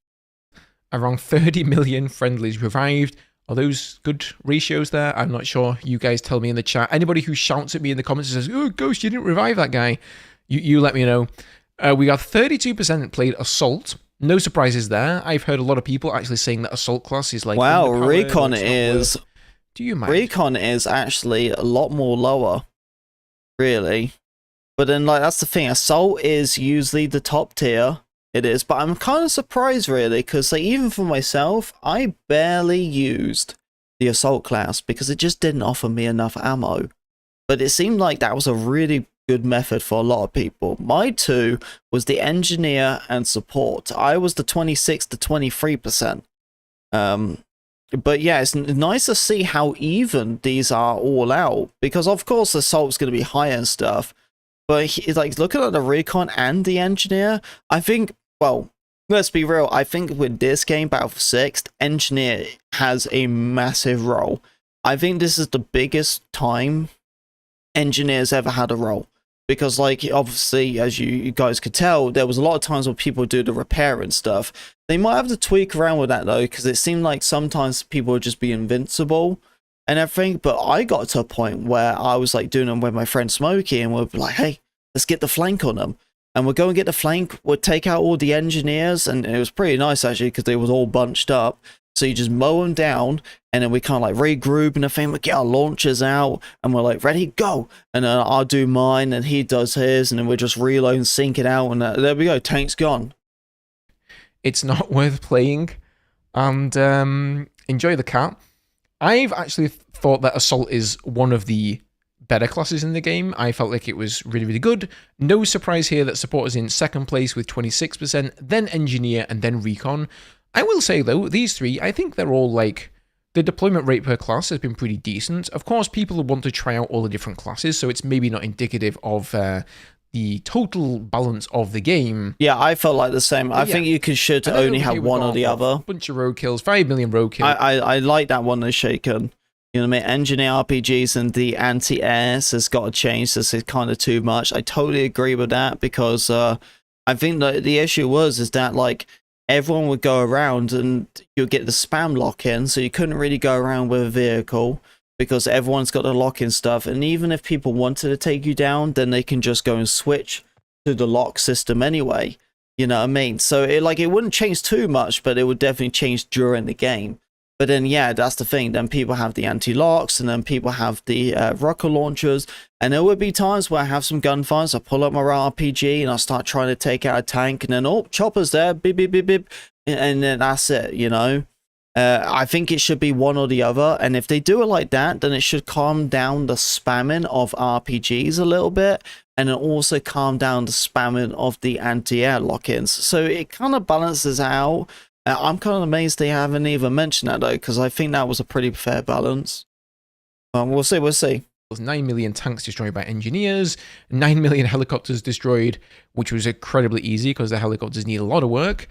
Around 30 million friendlies revived. Are those good ratios there? I'm not sure. You guys tell me in the chat. Anybody who shouts at me in the comments and says, "Oh, Ghost, you didn't revive that guy," you let me know. We got 32% played Assault. No surprises there. I've heard a lot of people actually saying that Assault class is like, wow, Recon is... Do you mind? Recon is actually a lot more lower. Really. But then, like, that's the thing. Assault is usually the top tier. It is. But I'm kind of surprised, really, because like, even for myself, I barely used the Assault class because it just didn't offer me enough ammo. But it seemed like that was a really good method for a lot of people. My two was the Engineer and Support. I was the 26 to 23%. But yeah, it's nice to see how even these are all out. Because, of course, Assault's going to be higher and stuff. But like looking at the Recon and the Engineer, I think, well, let's be real, I think with this game, Battlefield 6, Engineer has a massive role. I think this is the biggest time Engineers ever had a role. Because, like, obviously, as you guys could tell, there was a lot of times when people do the repair and stuff. They might have to tweak around with that, though, because it seemed like sometimes people would just be invincible and everything. But I got to a point where I was, like, doing them with my friend Smokey, and we'd be like, hey, let's get the flank on them. And we'd go and get the flank, we'd take out all the Engineers, and it was pretty nice, actually, because they was all bunched up. So you just mow them down, and then we kind of like regroup and everything. We get our launchers out, and we're like, ready, go. And then I'll do mine, and he does his, and then we just reload and sync it out, and there we go. Tank's gone. It's not worth playing, and enjoy the cat. I've actually thought that Assault is one of the better classes in the game. I felt like it was really, really good. No surprise here that Support is in second place with 26%, then Engineer, and then Recon. I will say, though, these three, I think they're all, like, the deployment rate per class has been pretty decent. Of course, people want to try out all the different classes, so it's maybe not indicative of the total balance of the game. Yeah, I felt like the same. I think you should only have one or the other. Bunch of road kills, 5 million road kills. I like that one that's shaken. You know what I mean? Engineer RPGs and the anti-airs has got to change. This is kind of too much. I totally agree with that, because I think that the issue is that, like, everyone would go around and you'll get the spam lock-in, so you couldn't really go around with a vehicle because everyone's got the lock-in stuff. And even if people wanted to take you down, then they can just go and switch to the lock system anyway. You know what I mean? So it wouldn't change too much, but it would definitely change during the game. But then, yeah, that's the thing. Then people have the anti-locks, and then people have the rocket launchers. And there would be times where I have some gunfires. I pull up my RPG and I start trying to take out a tank, and then, oh, chopper's there, beep, beep, beep, beep. And then that's it, you know? I think it should be one or the other. And if they do it like that, then it should calm down the spamming of RPGs a little bit. And then also calm down the spamming of the anti-air lock-ins. So it kind of balances out. I'm kind of amazed they haven't even mentioned that, though, because I think that was a pretty fair balance. We'll see, we'll see. 9 million tanks destroyed by engineers, 9 million helicopters destroyed, which was incredibly easy because the helicopters need a lot of work.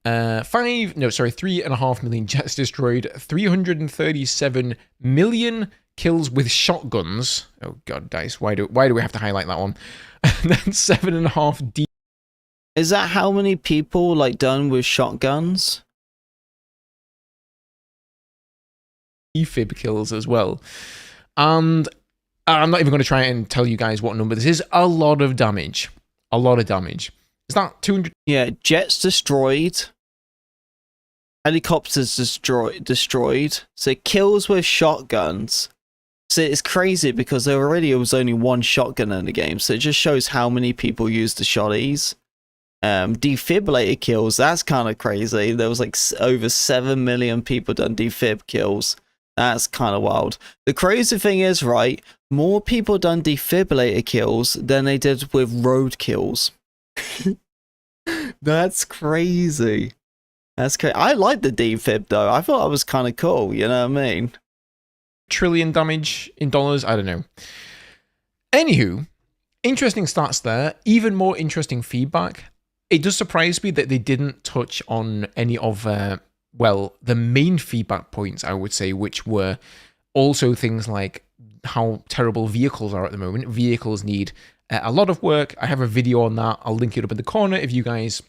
3.5 million jets destroyed, 337 million kills with shotguns. Oh god, dice, why do we have to highlight that one? And then 7.5 Is that how many people, like, done with shotguns? defib kills as well. And I'm not even going to try and tell you guys what number this is. A lot of damage. A lot of damage. Is that 200? Yeah, jets destroyed. Helicopters destroyed. So kills with shotguns. So it's crazy because there already was only one shotgun in the game. So it just shows how many people use the shotties. Defibrillator kills, that's kind of crazy. There was like over 7 million people done defib kills. That's kind of wild. The crazy thing is, right, more people done defibrillator kills than they did with road kills. That's crazy. That's crazy. I like the defib though. I thought that was kind of cool, you know what I mean? Trillion damage in dollars, I don't know. Anywho, interesting stats there. Even more interesting feedback. It does surprise me that they didn't touch on any of, the main feedback points, I would say, which were also things like how terrible vehicles are at the moment. Vehicles need a lot of work. I have a video on that. I'll link it up in the corner if you guys...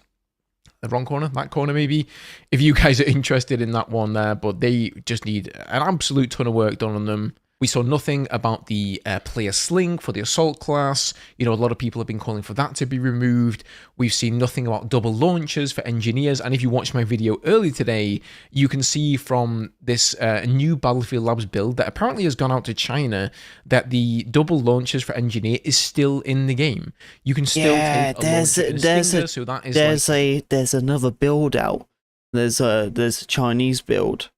The wrong corner? That corner, maybe? If you guys are interested in that one there, but they just need an absolute ton of work done on them. We saw nothing about the player sling for the assault class. You know, a lot of people have been calling for that to be removed. We've seen nothing about double launchers for engineers. And if you watched my video earlier today, you can see from this new Battlefield Labs build that apparently has gone out to China that the double launchers for engineer is still in the game. You can still take a launcher and a stinger, so that is there's another build out. There's a Chinese build.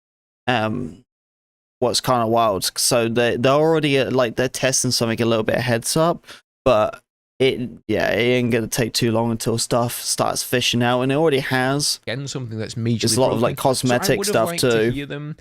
What's kind of wild, so they're already they're testing something a little bit heads up, but it ain't gonna take too long until stuff starts fishing out, and it already has. Again, something that's majorly there's a lot of like cosmetic stuff too. To hear them,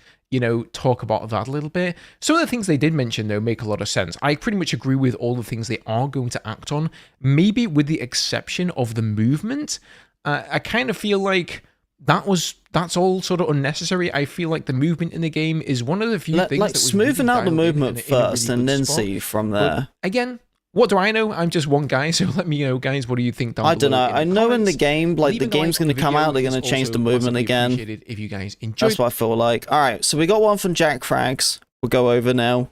talk about that a little bit. Some of the things they did mention though make a lot of sense. I pretty much agree with all the things they are going to act on, maybe with the exception of the movement. I kind of feel like that's all sort of unnecessary. I feel like the movement in the game is one of the few things that was smoothing really out the movement first, really and then spot. See from there. But again, what do I know? I'm just one guy, so let me know, guys. What do you think? Down I don't know. below I know in the game, like the Leaving a game's like going to come out, they're going to is change the also movement massively again. appreciated if you guys enjoyed. That's what I feel like. All right, so we got one from JackFrags. We'll go over now.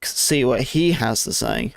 See what he has to say.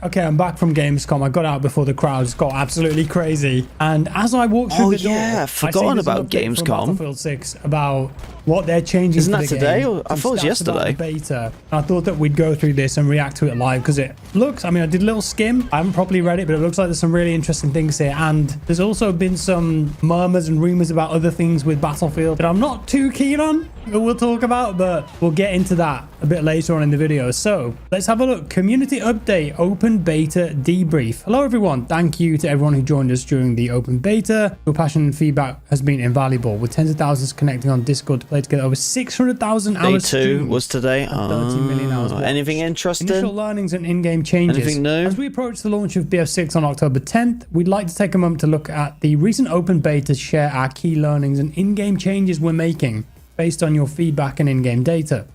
Okay, I'm back from Gamescom. I got out before the crowds got absolutely crazy. And as I walked through the door, yeah, forgotten about Gamescom. Battlefield 6 about what they're changing. Isn't to that the today? game, Or I thought it was stats about yesterday. the beta. And I thought that we'd go through this and react to it live because it looks, I mean, I did a little skim. I haven't properly read it, but it looks like there's some really interesting things here. And there's also been some murmurs and rumors about other things with Battlefield that I'm not too keen on, that we'll talk about, but we'll get into that a bit later on in the video. So let's have a look. Community update, open beta debrief. Hello everyone. Thank you to everyone who joined us during the open beta. Your passion and feedback has been invaluable, with tens of thousands connecting on Discord to play together. Over 600,000 hours. Day 2 streamed was today. and 30 million hours watched. Anything interesting? Initial learnings and in-game changes. Anything new? As we approach the launch of BF6 on October 10th, we'd like to take a moment to look at the recent open beta to share our key learnings and in-game changes we're making based on your feedback and in-game data.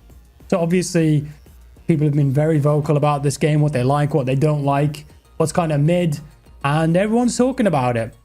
So obviously, people have been very vocal about this game, what they like, what they don't like, what's kind of mid, and everyone's talking about it.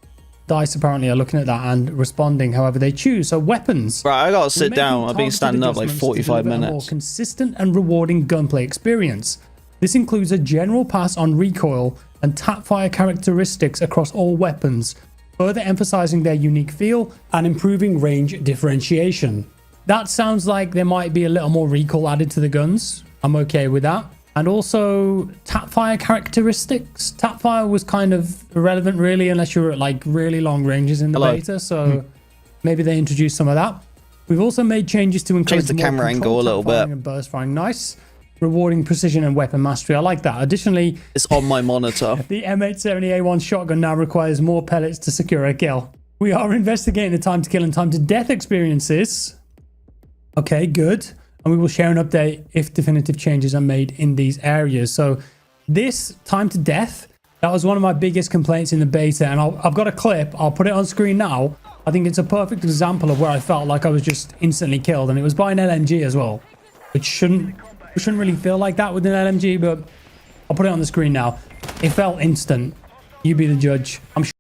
DICE apparently are looking at that and responding however they choose. So weapons. Right, I gotta sit We're down. making I've been targeted standing up like adjustments to 45 deliver a more minutes. consistent and rewarding gunplay experience. This includes a general pass on recoil and tap-fire characteristics across all weapons, further emphasizing their unique feel and improving range differentiation. That sounds like there might be a little more recoil added to the guns. I'm okay with that. And also tap-fire characteristics. Tap-fire was kind of irrelevant really unless you're at like really long ranges in the beta, so maybe they introduced some of that. We've also made changes to encourage the more camera angle a controlled little tap-firing bit. and burst firing. Nice. Rewarding precision and weapon mastery. I like that. Additionally, It's on my monitor. the M870A1 shotgun now requires more pellets to secure a kill. We are investigating the time to kill and time to death experiences. Okay, good. And we will share an update if definitive changes are made in these areas. So this time to death, that was one of my biggest complaints in the beta. And I've got a clip. I'll put it on screen now. I think it's a perfect example of where I felt like I was just instantly killed. And it was by an LMG as well, which shouldn't really feel like that with an LMG, but I'll put it on the screen now. It felt instant. You be the judge. I'm sure.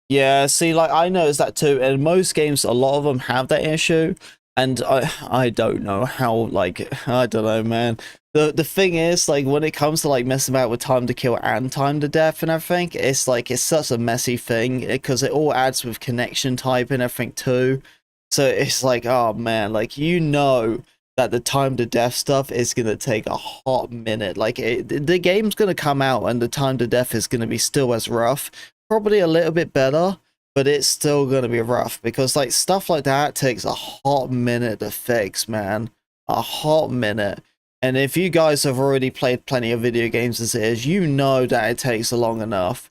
Yeah, see, like, I noticed that too. In most games, a lot of them have that issue. And I don't know how, like, I don't know, man. The thing is, like, when it comes to, like, messing about with time to kill and time to death and everything, it's, like, it's such a messy thing. Because it all adds with connection type and everything too. So it's like, oh, man, like, you know that the time to death stuff is going to take a hot minute. Like, the game's going to come out and the time to death is going to be still as rough. Probably a little bit better, but it's still going to be rough. Because, like, stuff like that takes a hot minute to fix, man. A hot minute. And if you guys have already played plenty of video games as it is, you know that it takes long enough.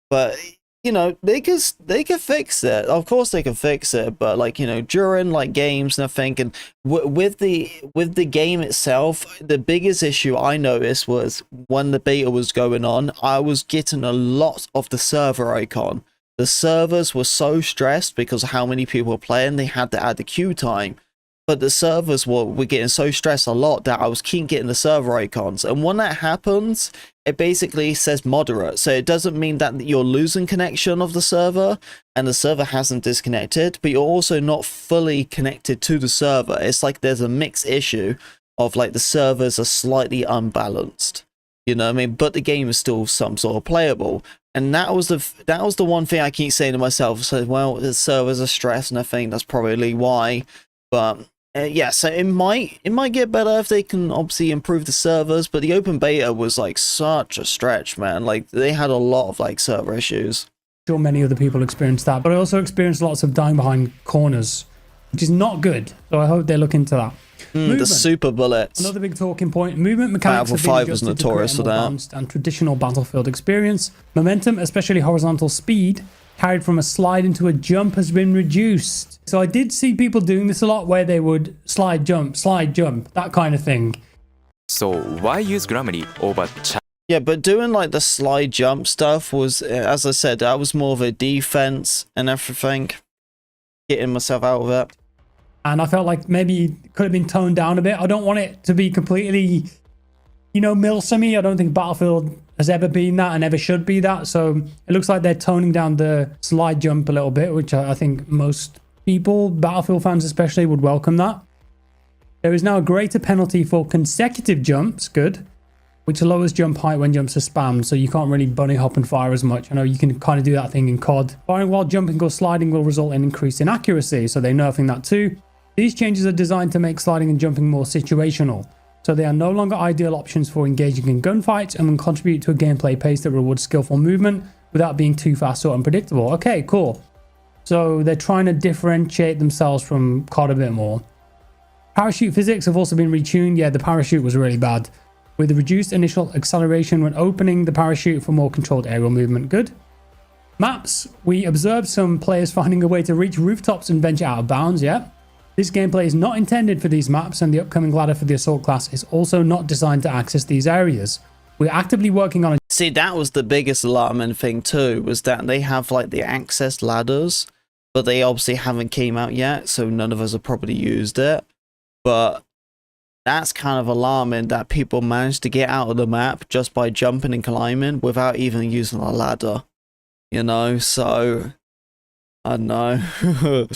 But, you know, they can fix it. Of course they can fix it, but, like, you know, during, like, games and everything, and with the game itself, the biggest issue I noticed was when the beta was going on, I was getting a lot of the server icon. The servers were so stressed because of how many people were playing, they had to add the queue time. But the servers were getting so stressed a lot that I was keep getting the server icons. And when that happens, it basically says moderate. So it doesn't mean that you're losing connection of the server and the server hasn't disconnected, but you're also not fully connected to the server. It's like there's a mixed issue of, like, the servers are slightly unbalanced. You know what I mean? But the game is still some sort of playable. And that was the one thing I keep saying to myself. So, well, the servers are stressed, and I think that's probably why. But yeah, so it might get better if they can obviously improve the servers. But the open beta was, like, such a stretch, man. Like, they had a lot of, like, server issues. I'm sure many other people experienced that, but I also experienced lots of dying behind corners, which is not good. So I hope they look into that. The super bullets. Another big talking point. Movement mechanics have been Battlefield 5 was adjusted to notorious create a for more that. balanced and traditional Battlefield experience. Momentum, especially horizontal speed, carried from a slide into a jump, has been reduced. So I did see people doing this a lot, where they would slide jump, that kind of thing. So why use Grammarly over chat? Yeah, but doing, like, the slide jump stuff was, as I said, that was more of a defense and everything. Getting myself out of it. And I felt like maybe it could have been toned down a bit. I don't want it to be completely, you know, milsimy. I don't think Battlefield has ever been that and ever should be that. So it looks like they're toning down the slide jump a little bit, which I think most people, Battlefield fans especially, would welcome that. There is now a greater penalty for consecutive jumps. Good. which lowers jump height when jumps are spammed, so you can't really bunny hop and fire as much. I know you can kind of do that thing in COD. Firing while jumping or sliding will result in increased inaccuracy, so they're nerfing that too. These changes are designed to make sliding and jumping more situational, so they are no longer ideal options for engaging in gunfights and will contribute to a gameplay pace that rewards skillful movement without being too fast or unpredictable. Okay, cool. So they're trying to differentiate themselves from COD a bit more. Parachute physics have also been retuned. Yeah, the parachute was really bad, with a reduced initial acceleration when opening the parachute for more controlled aerial movement. Good. Maps. We observed some players finding a way to reach rooftops and venture out of bounds. Yeah. This gameplay is not intended for these maps, and the upcoming ladder for the assault class is also not designed to access these areas. We're actively working on a... See, that was the biggest alarming thing too, was that they have like the access ladders, but they obviously haven't came out yet, so none of us have probably used it. But that's kind of alarming that people managed to get out of the map just by jumping and climbing without even using a ladder. You know, so I don't know.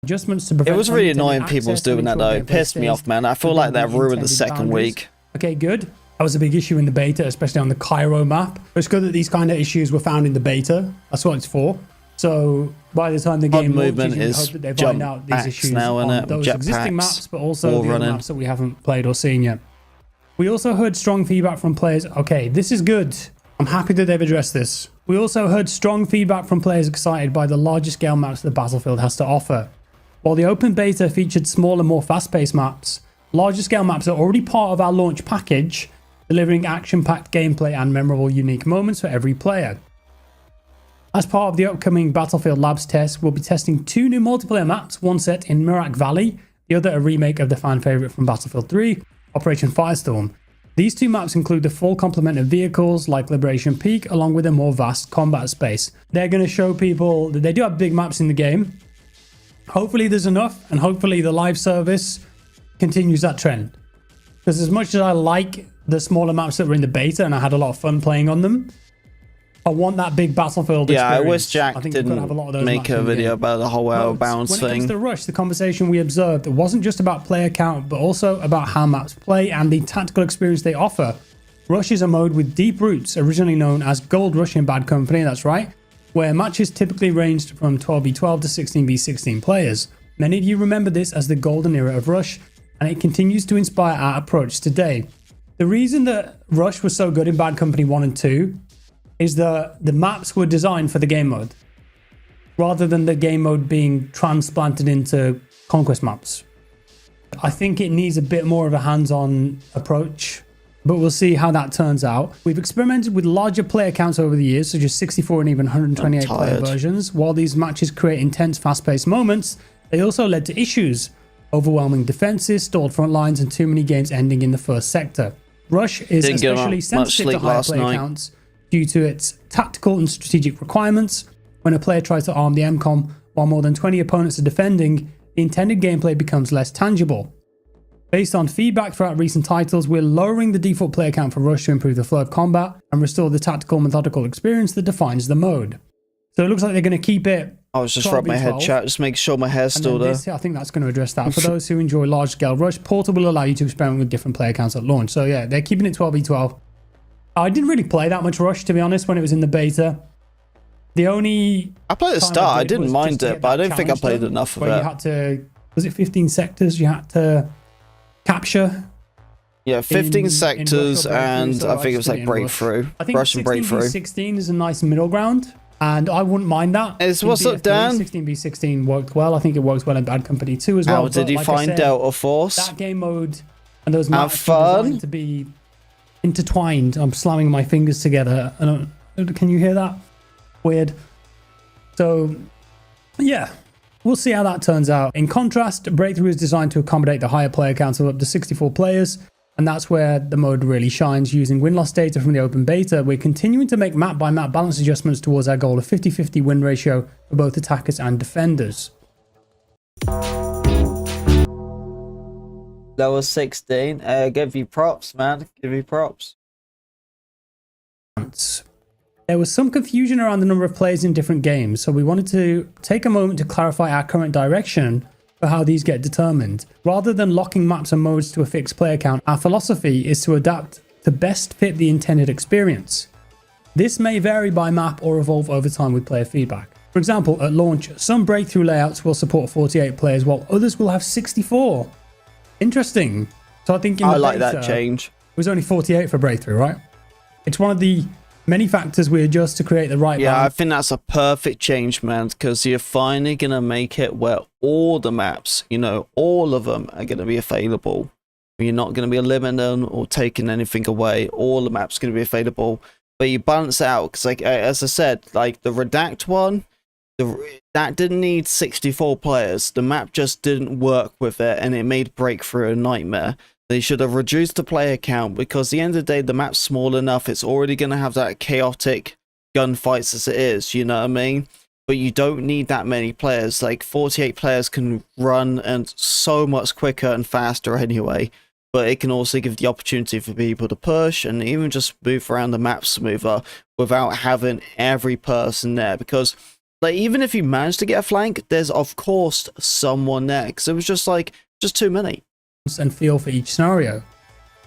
Adjustments to prevent it was really annoying access people doing that though. It pissed me off, man. I feel like that ruined the second week. Okay, good. That was a big issue in the beta, especially on the Cairo map. It's good that these kind of issues were found in the beta. That's what it's for. So by the time the game movement launches, is hope that they find out these issues now, on those existing maps, but also the other maps that we haven't played or seen yet. We also heard strong feedback from players. Okay, this is good. I'm happy that they've addressed this. We also heard strong feedback from players excited by the larger scale maps that Battlefield has to offer. While the open beta featured smaller, more fast-paced maps, larger scale maps are already part of our launch package, delivering action-packed gameplay and memorable unique moments for every player. As part of the upcoming Battlefield Labs test, we'll be testing 2 new multiplayer maps, one set in Mirak Valley, the other a remake of the fan favourite from Battlefield 3, Operation Firestorm. These 2 maps include the full complement of vehicles like Liberation Peak, along with a more vast combat space. They're going to show people that they do have big maps in the game. Hopefully there's enough, and hopefully the live service continues that trend. Because as much as I like the smaller maps that were in the beta, and I had a lot of fun playing on them, I want that big Battlefield experience. Yeah, I wish Jack didn't make a video about the whole out of bounds thing. When it comes to Rush, the conversation we observed, it wasn't just about player count, but also about how maps play and the tactical experience they offer. Rush is a mode with deep roots, originally known as Gold Rush in Bad Company, that's right, where matches typically ranged from 12v12 to 16v16 players. Many of you remember this as the golden era of Rush, and it continues to inspire our approach today. The reason that Rush was so good in Bad Company 1 and 2 is that the maps were designed for the game mode, rather than the game mode being transplanted into conquest maps. I think it needs a bit more of a hands-on approach, but we'll see how that turns out. We've experimented with larger player counts over the years, such as 64 and even 128 player versions. While these matches create intense, fast-paced moments, they also led to issues: overwhelming defenses, stalled front lines, and too many games ending in the first sector. Rush is especially sensitive to higher player counts due to its tactical and strategic requirements. When a player tries to arm the MCOM while more than 20 opponents are defending, the intended gameplay becomes less tangible. Based on feedback throughout recent titles, we're lowering the default player count for Rush to improve the flow of combat and restore the tactical, methodical experience that defines the mode. So it looks like they're going to keep it. I was just rubbing my head, chat, just make sure my hair's still there. I think that's going to address that. For those who enjoy large-scale Rush, Portal will allow you to experiment with different player counts at launch. So yeah, they're keeping it 12v12. I didn't really play that much Rush, to be honest, when it was in the beta. The only... I played at the start, I didn't mind it, but I don't think I played enough of it. You had to... Was it 15 sectors you had to capture? Yeah, 15 sectors, and I think it was like breakthrough. I think Russian breakthrough. 16 is a nice middle ground, and I wouldn't mind that. What's up, Dan? 16v16 worked well. I think it worked well in Bad Company 2 as well. How did you find Delta Force? That game mode and those maps are designed to be intertwined. I'm slamming my fingers together. Can you hear that? Weird. So, yeah. We'll see how that turns out. In contrast, Breakthrough is designed to accommodate the higher player counts of up to 64 players, and that's where the mode really shines. Using win-loss data from the open beta, we're continuing to make map-by-map balance adjustments towards our goal of 50-50 win ratio for both attackers and defenders. That was 16. Give you props, man. Give you props. There was some confusion around the number of players in different games, so we wanted to take a moment to clarify our current direction for how these get determined. Rather than locking maps and modes to a fixed player count, our philosophy is to adapt to best fit the intended experience. This may vary by map or evolve over time with player feedback. For example, at launch, some breakthrough layouts will support 48 players while others will have 64. Interesting. So I think in the I like beta, that change. it was only 48 for breakthrough, right? It's one of the many factors we adjust to create the right Yeah, I balance. think that's a perfect change, man, because you're finally going to make it where all the maps, you know, all of them are going to be available. You're not going to be limiting or taking anything away. All the maps are going to be available. But you balance it out, because like, as I said, like the Redact one, that didn't need 64 players. The map just didn't work with it, and it made breakthrough a nightmare. They should have reduced the player count, because at the end of the day, the map's small enough. It's already going to have that chaotic gunfights as it is, you know what I mean? But you don't need that many players. Like 48 players can run and so much quicker and faster anyway. But it can also give the opportunity for people to push and even just move around the map smoother without having every person there. Because like even if you manage to get a flank, there's of course someone there, because it was just too many. And feel for each scenario.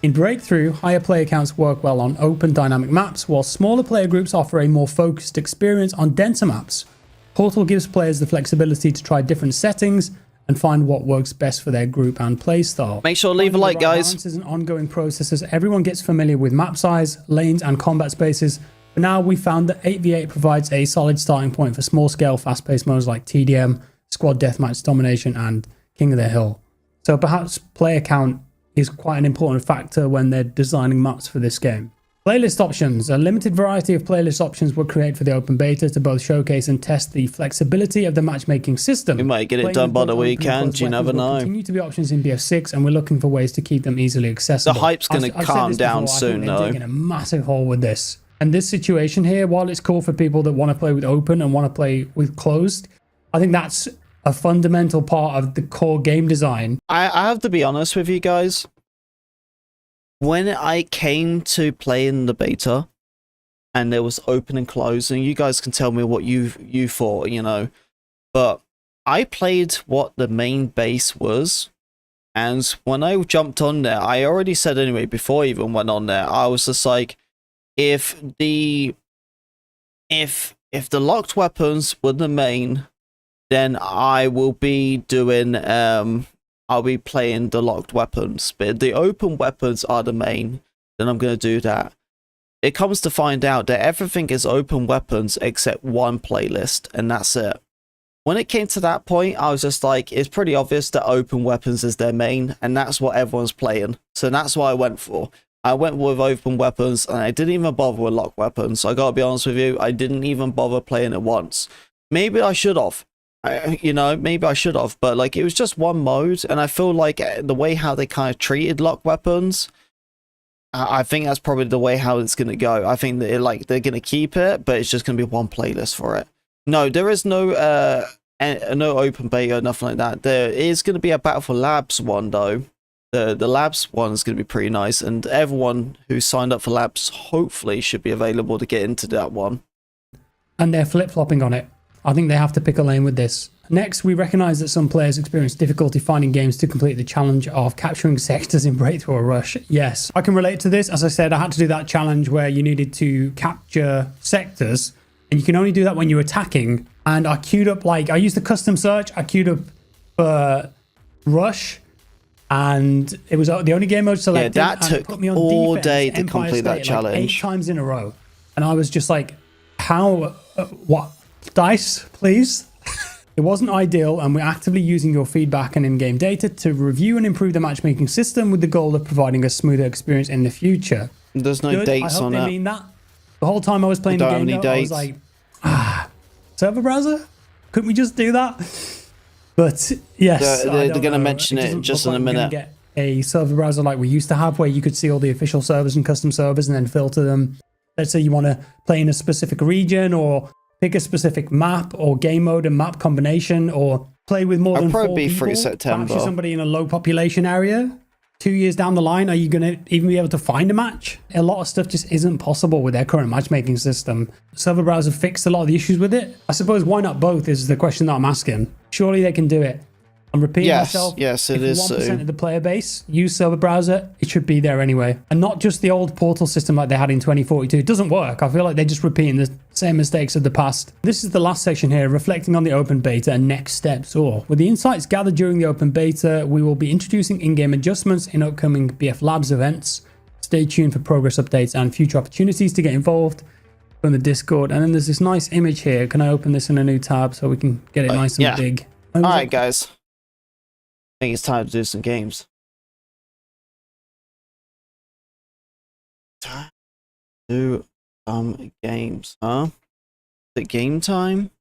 In Breakthrough, higher player counts work well on open dynamic maps, while smaller player groups offer a more focused experience on denser maps. Portal gives players the flexibility to try different settings and find what works best for their group and playstyle. Make sure to leave a like, guys. Balance is an ongoing process as everyone gets familiar with map size, lanes, and combat spaces. For now, we found that 8v8 provides a solid starting point for small-scale, fast-paced modes like TDM, Squad Deathmatch Domination, and King of the Hill. So perhaps player count is quite an important factor when they're designing maps for this game. Playlist options. A limited variety of playlist options were created for the open beta to both showcase and test the flexibility of the matchmaking system. We might get it done by the weekend, you never know. Continue to be options in BF6, and we're looking for ways to keep them easily accessible. The hype's going to calm down soon, though. though. Taking a massive hole with this. And this situation here, while it's cool for people that want to play with open and want to play with closed, I think that's a fundamental part of the core game design. I have to be honest with you guys. When I came to play in the beta and there was open and closed, and you guys can tell me what you thought, you know, but I played what the main base was, and when I jumped on there, I already said anyway before I even went on there, I was just like, if the locked weapons were the main, then I will be doing I'll be playing the locked weapons. But if the open weapons are the main, then I'm going to do that. It comes to find out that everything is open weapons except one playlist, and that's it. When it came to that point, I was just like, it's pretty obvious that open weapons is their main, and that's what everyone's playing. So that's what I went for. I went with open weapons, and I didn't even bother with locked weapons. So I gotta be honest with you, I didn't even bother playing it once. Maybe I should have. You know, maybe I should have, but like it was just one mode, and I feel like the way how they kind of treated locked weapons, I think that's probably the way how it's gonna go. I think that they're gonna keep it, but it's just gonna be one playlist for it. No, there is no open beta or nothing like that. There is gonna be a Battle for Labs one though. The Labs one is gonna be pretty nice, and everyone who signed up for Labs hopefully should be available to get into that one. And they're flip-flopping on it. I think they have to pick a lane with this. Next, we recognize that some players experience difficulty finding games to complete the challenge of capturing sectors in Breakthrough or Rush. Yes, I can relate to this. As I said, I had to do that challenge where you needed to capture sectors, and you can only do that when you're attacking. And I queued up, like, I used the custom search. I queued up Rush, and it was the only game mode selected. Yeah, that took put me on all defense, day to Empire complete that State, like, challenge. 8 times in a row. And I was just like, how, what? Dice, please. It wasn't ideal, and we're actively using your feedback and in-game data to review and improve the matchmaking system with the goal of providing a smoother experience in the future. There's no Good. dates I hope on they it. mean that. The whole time I was playing the game, though, I was like, server browser? Couldn't we just do that? But yes, they're going to mention it just in a minute. Get a server browser like we used to have, where you could see all the official servers and custom servers and then filter them. Let's say you want to play in a specific region, or pick a specific map or game mode and map combination, or play with more than 4 people. Probably through September. Capture somebody in a low population area. 2 years down the line, are you going to even be able to find a match? A lot of stuff just isn't possible with their current matchmaking system. Server browser fixed a lot of the issues with it. I suppose why not both is the question that I'm asking. Surely they can do it. I'm repeating Yes, myself. yes, it if is 1% so. of the player base use server browser, it should be there anyway. And not just the old portal system like they had in 2042. It doesn't work. I feel like they're just repeating the same mistakes of the past. This is the last section here, reflecting on the open beta and next steps. With the insights gathered during the open beta, we will be introducing in-game adjustments in upcoming BF Labs events. Stay tuned for progress updates and future opportunities to get involved from the Discord. And then there's this nice image here. Can I open this in a new tab so we can get it nice and yeah. big? All right, guys. I think it's time to do some games. Time to do some games, huh? Is it game time?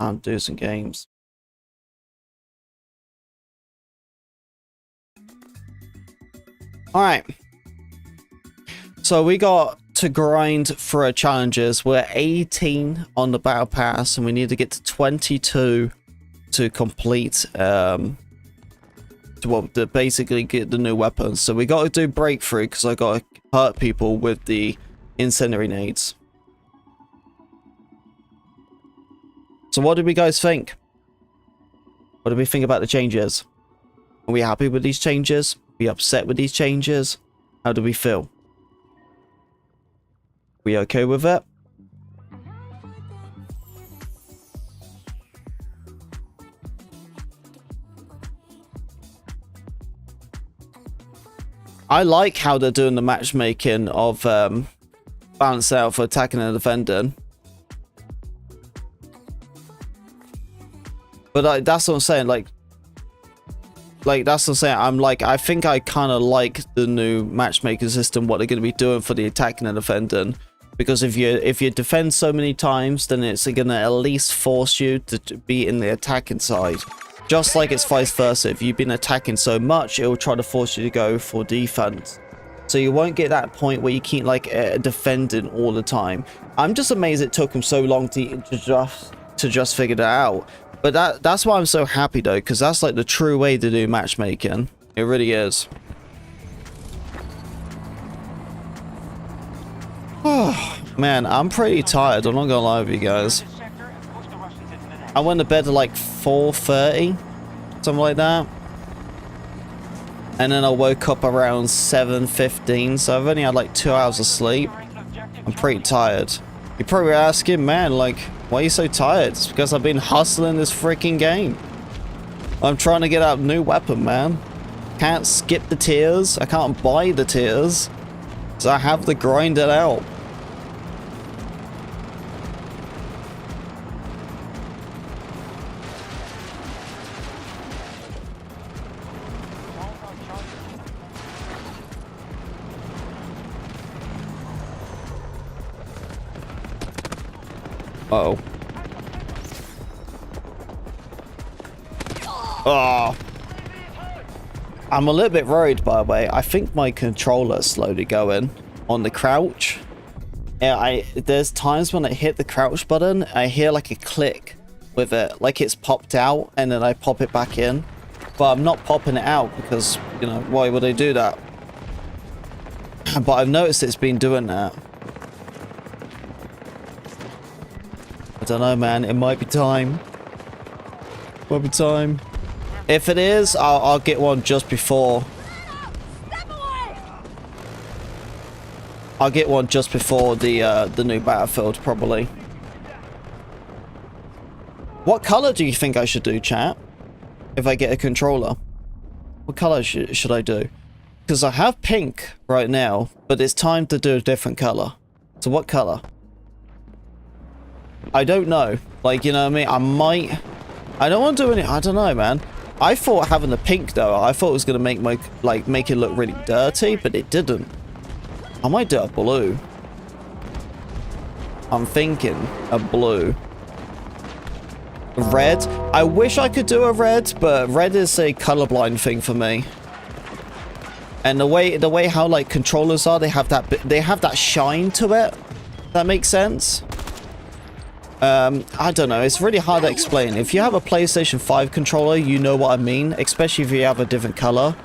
Time to do some games. All right. So we got to grind for our challenges. We're 18 on the battle pass and we need to get to 22 to complete to basically get the new weapons. So we got to do breakthrough because I got to hurt people with the incendiary nades. So what do we guys think? What do we think about the changes? Are we happy with these changes? Are we upset with these changes? How do we feel? We okay with it? I like how they're doing the matchmaking of balance out for attacking and defending. But that's what I'm saying, like that's what I'm saying. I think I kind of like the new matchmaking system, what they're going to be doing for the attacking and defending. Because if you defend so many times, then it's going to at least force you to be in the attacking side. Just like it's vice versa. If you've been attacking so much, it will try to force you to go for defense. So you won't get that point where you keep like defending all the time. I'm just amazed it took them so long to just figure that out. But that's why I'm so happy though, because that's like the true way to do matchmaking. It really is. Oh, man, I'm pretty tired. I'm not gonna lie with you guys. I went to bed at like 4:30, something like that. And then I woke up around 7:15, so I've only had like 2 hours of sleep. I'm pretty tired. You're probably asking, man, like, why are you so tired? It's because I've been hustling this freaking game. I'm trying to get out a new weapon, man. Can't skip the tiers. I can't buy the tiers. So I have to grind it out. Uh-oh. Oh. I'm a little bit worried, by the way. I think my controller's slowly going on the crouch. Yeah, there's times when I hit the crouch button, I hear like a click with it, like it's popped out, and then I pop it back in. But I'm not popping it out because, you know, why would I do that? But I've noticed it's been doing that. I don't know, man. It might be time. Might be time. If it is, I'll get one just before. I'll get one just before the new Battlefield, probably. What color do you think I should do, chat? If I get a controller, what color should I do? Because I have pink right now, but it's time to do a different color. So what color? I don't know. Like, you know what I mean? I don't want to do any. I don't know, man. I thought having the pink though, I thought it was gonna make make it look really dirty, but it didn't. I might do a blue. I'm thinking a blue. Red. I wish I could do a red, but red is a colorblind thing for me. And the way how like controllers are, they have that shine to it. That makes sense. I don't know, it's really hard to explain. If you have a PlayStation 5 controller, you know what I mean, especially if you have a different color.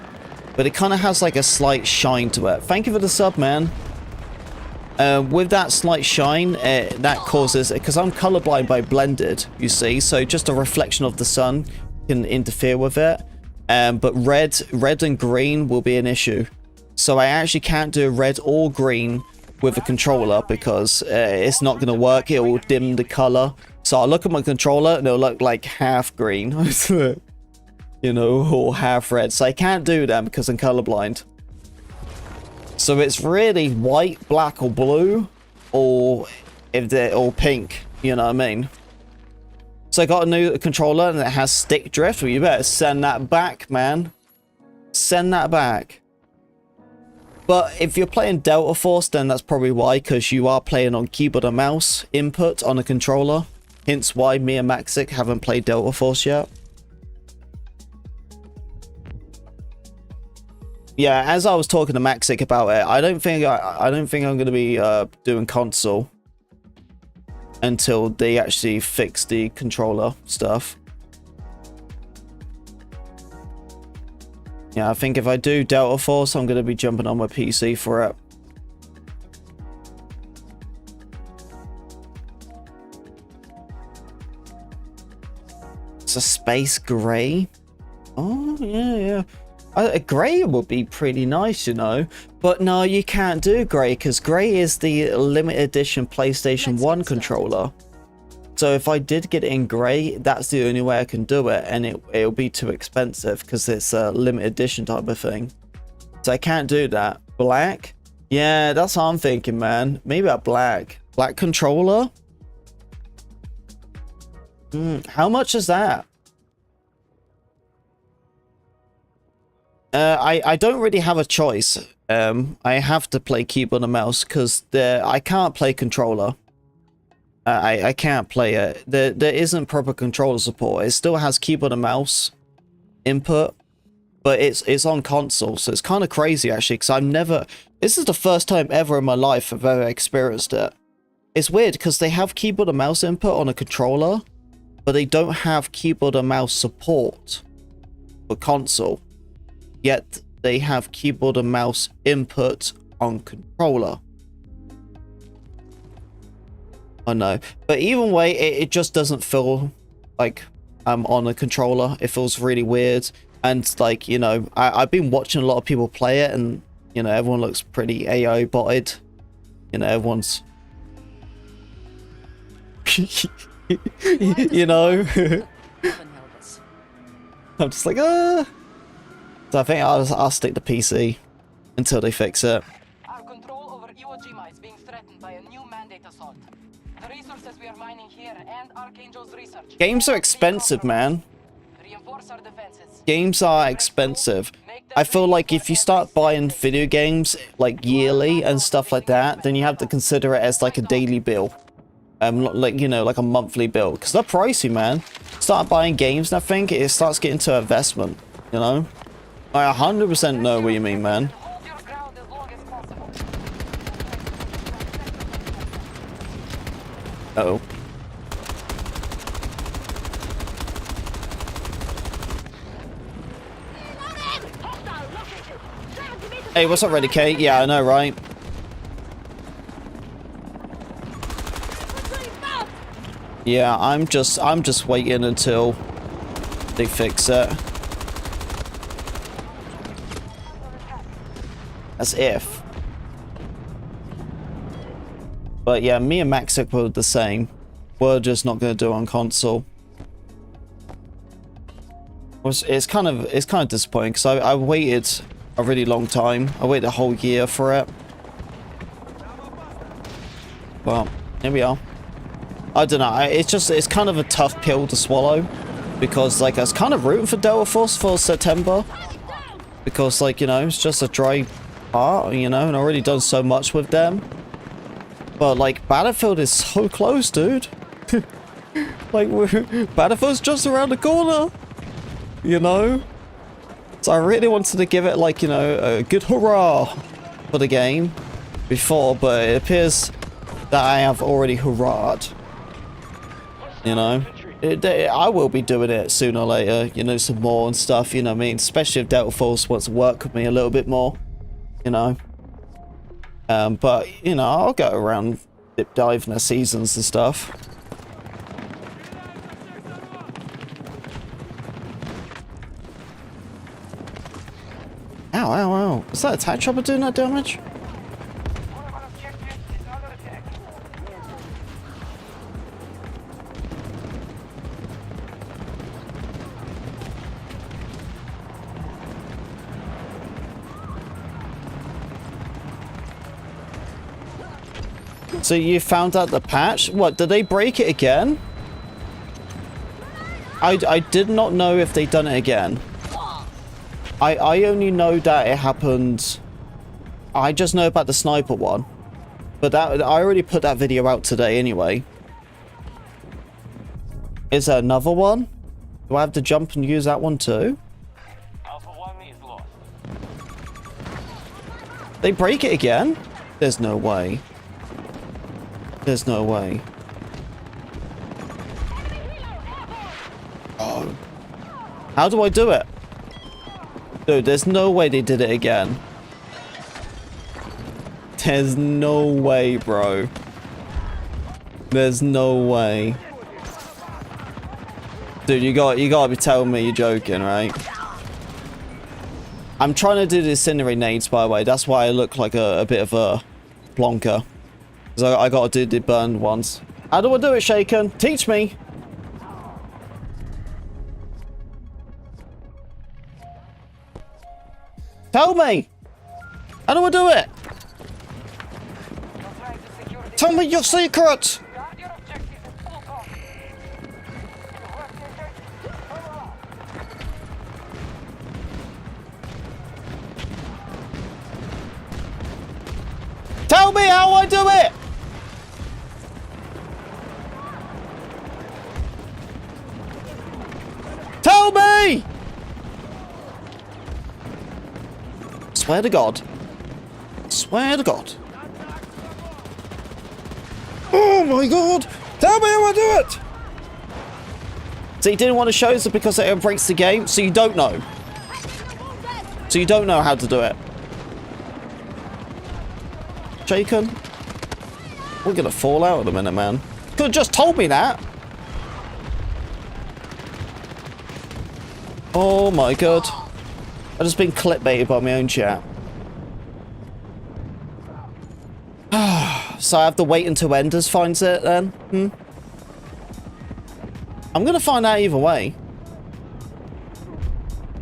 But it kind of has like a slight shine to it. Thank you for the sub, man. With that slight shine, that causes, because I'm colorblind by blended, you see, so just a reflection of the sun can interfere with it. But red and green will be an issue. So I actually can't do red or green with a controller because it's not going to work. It will dim the color. So I'll look at my controller and it'll look like half green, you know, or half red. So I can't do that because I'm colorblind. So it's really white, black, or blue, or if they're all pink. You know what I mean? So I got a new controller and it has stick drift. Well, you better send that back, man. Send that back. But if you're playing Delta Force, then that's probably why, because you are playing on keyboard and mouse input on a controller. Hence why me and Maxic haven't played Delta Force yet. Yeah, as I was talking to Maxic about it, I don't think I'm going to be doing console until they actually fix the controller stuff. Yeah, I think if I do Delta Force, I'm going to be jumping on my PC for it. It's a space gray. Oh, yeah. A grey would be pretty nice, you know. But no, you can't do grey because grey is the limited edition PlayStation 1 controller. So if I did get it in grey, that's the only way I can do it, and it'll be too expensive because it's a limited edition type of thing. So I can't do that. Black? Yeah, that's what I'm thinking, man. Maybe a black. Black controller? How much is that? I don't really have a choice. I have to play keyboard and mouse because I can't play controller. I can't play it. There isn't proper controller support. It still has keyboard and mouse input, but it's on console, so it's kind of crazy actually. Because this is the first time ever in my life I've ever experienced it. It's weird because they have keyboard and mouse input on a controller, but they don't have keyboard and mouse support for console. Yet they have keyboard and mouse input on controller. I know, but either way, it just doesn't feel like I'm on a controller. It feels really weird, and like, you know, I've been watching a lot of people play it, and you know, everyone looks pretty AI botted. You know, everyone's you know. I'm just like, So I think I'll stick to PC until they fix it. Our control over Iwo Jima is being threatened by a new mandate assault. The resources we are mining here and Archangel's research. Games are expensive, man. Reinforce our defenses. Games are expensive. I feel like if you start buying video games like yearly and stuff like that, then you have to consider it as like a daily bill. Like, you know, like a monthly bill, because they're pricey, man. Start buying games and I think it starts getting to investment, you know. I 100% know what you mean, man. Hold your ground as long as possible. Uh-oh. Hey, what's up, Ready K? Yeah, I know, right? Yeah, I'm just waiting until they fix it. As if. But yeah, me and Maxic were the same. We're just not going to do it on console. It's kind of disappointing because I waited a really long time. I waited a whole year for it. Well, here we are. I don't know. It's kind of a tough pill to swallow because like I was kind of rooting for Delta Force for September because like, you know, it's just a dry part, you know, and I've already done so much with them. But like Battlefield is so close, dude. Like Battlefield's just around the corner, you know. So I really wanted to give it like, you know, a good hurrah for the game before, but it appears that I have already hurrahed. You know, I will be doing it sooner or later, you know, some more and stuff, you know what I mean? Especially if Delta Force wants to work with me a little bit more, you know. But, you know, I'll go around dip diving their seasons and stuff. Ow, ow, ow. Is that a attack chopper doing that damage? So you found out the patch? What, did they break it again? I did not know if they'd done it again. I only know that it happened... I just know about the sniper one. But that I already put that video out today anyway. Is there another one? Do I have to jump and use that one too? They break it again? There's no way. There's no way. Oh. How do I do it? Dude, there's no way they did it again. There's no way, bro. There's no way. Dude, you gotta be telling me you're joking, right? I'm trying to do the incendiary nades, by the way. That's why I look like a bit of a plonker. Because I gotta do the burned ones. How do I do it, Shaken? Teach me! Tell me! How do I do it? Tell me your secret! Tell me how I do it! Tell me! Swear to God. Swear to God. Oh my God! Tell me how I do it! So you didn't want to show us because it breaks the game, so you don't know. So you don't know how to do it. Shaken? We're gonna fall out in a minute, man. Could have just told me that. Oh my God. I've just been clickbaited by my own chat. So I have to wait until Enders finds it then? I'm gonna find out either way.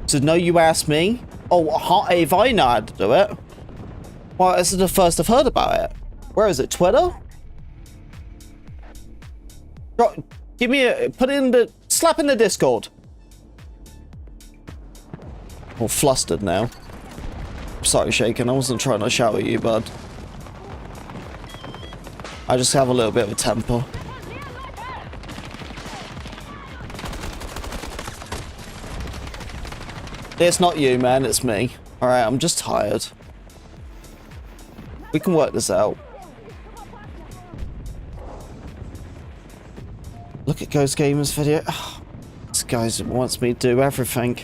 So no, you asked me? Oh, if I know how to do it. Well, this is the first I've heard about it. Where is it? Twitter? Give me a... Put it in the... Slap in the Discord. All flustered now. Sorry, Shaken. I wasn't trying to shout at you, bud. I just have a little bit of a temper. It's not you, man. It's me. Alright, I'm just tired. We can work this out. Look at Ghost Gamer's video. Oh, this guy wants me to do everything.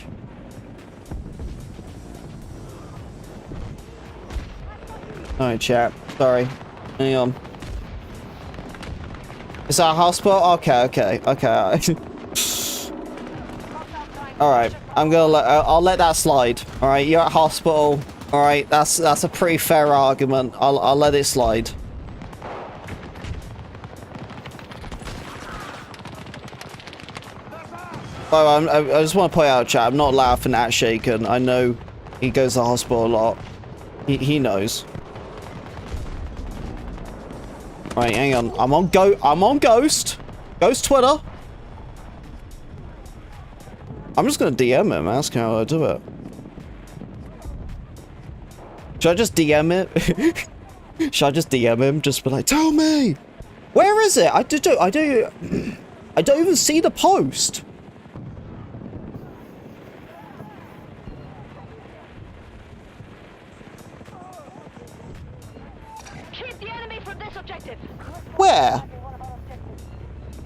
Alright, chat. Sorry. Hang on. Is that a hospital? Okay. Alright. I'll let that slide. Alright, you're at hospital. Alright, that's a pretty fair argument. I'll let it slide. Oh, I just want to point out, chat, I'm not laughing at Shaken. I know he goes to the hospital a lot. He knows. Right, hang on. I'm on Ghost. Ghost Twitter. I'm just gonna DM him, ask him how I do it. Should I just DM it? Should I just DM him? Just be like, tell me! Where is it? I don't even see the post. Keep the enemy from this objective. Where?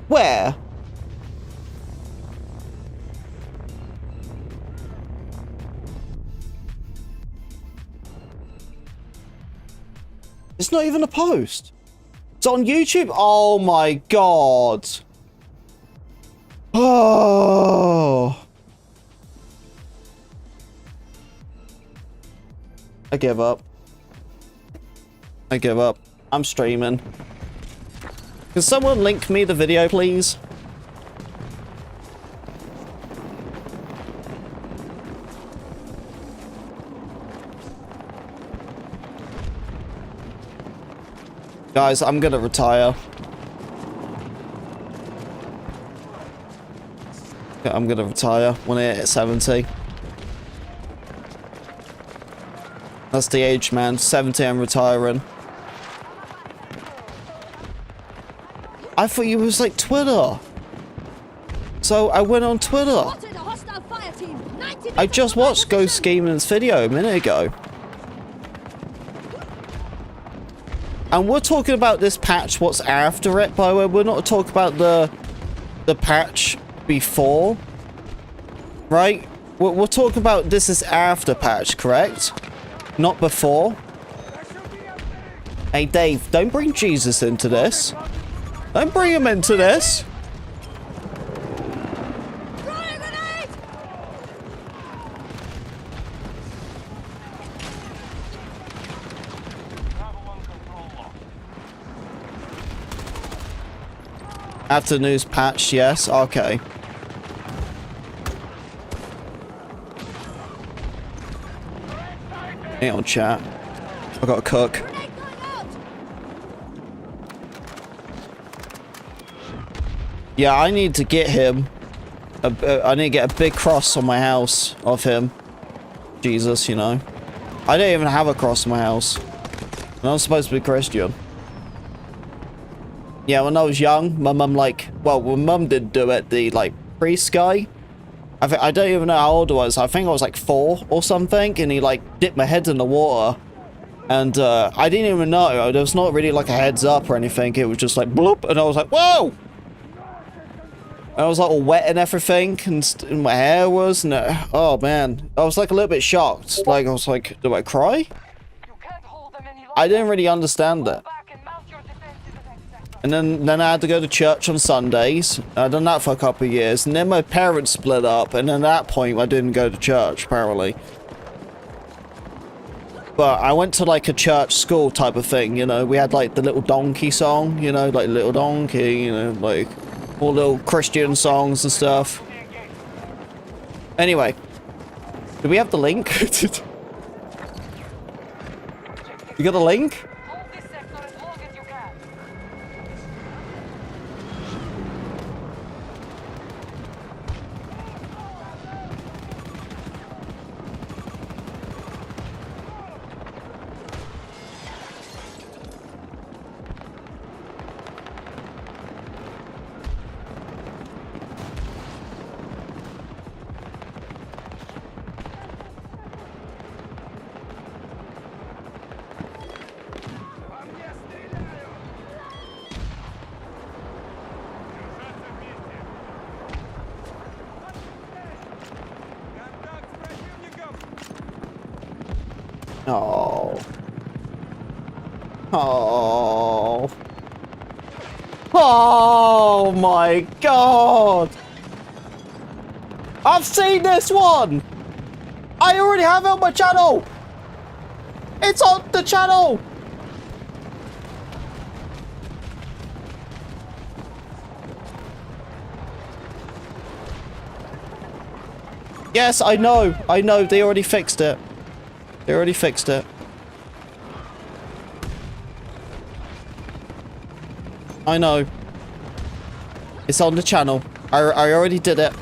Where? It's not even a post. It's on YouTube. Oh my god. Oh. I give up. I give up. I'm streaming. Can someone link me the video, please? Guys, I'm gonna retire. I'm gonna retire when I hit 70. That's the age, man. 70, I'm retiring. I thought you was like Twitter. So I went on Twitter. I just watched Ghost Gaming's video a minute ago. And we're talking about this patch, what's after it, by the way. We're not talking about the patch before. Right? We're talking about this is after patch, correct? Not before. Hey, Dave, don't bring Jesus into this. Don't bring him into this. After news patch, yes. Okay. Hang on, chat. I gotta cook. Yeah, I need to get him. I need to get a big cross on my house of him. Jesus, you know. I don't even have a cross on my house. And I'm supposed to be Christian. Yeah, when I was young, my mum, like, well, when mum did do it, the, like, priest guy, I don't even know how old I was. I think I was, like, 4 or something, and he, like, dipped my head in the water, and, I didn't even know. There was not really, like, a heads up or anything. It was just, like, bloop, and I was like, whoa! And I was, like, all wet and everything, and my hair was, and, oh, man. I was, like, a little bit shocked. Like, I was like, do I cry? I didn't really understand it. And then I had to go to church on Sundays. I'd done that for a couple of years. And then my parents split up. And at that point, I didn't go to church, apparently. But I went to, like, a church school type of thing, you know. We had, like, the Little Donkey song, you know, like, Little Donkey, you know, like, all little Christian songs and stuff. Anyway. Do we have the link? You got the link? Oh. Oh. Oh my god. I've seen this one. I already have it on my channel. It's on the channel. Yes, I know. I know. They already fixed it. They already fixed it. I know. It's on the channel. I already did it.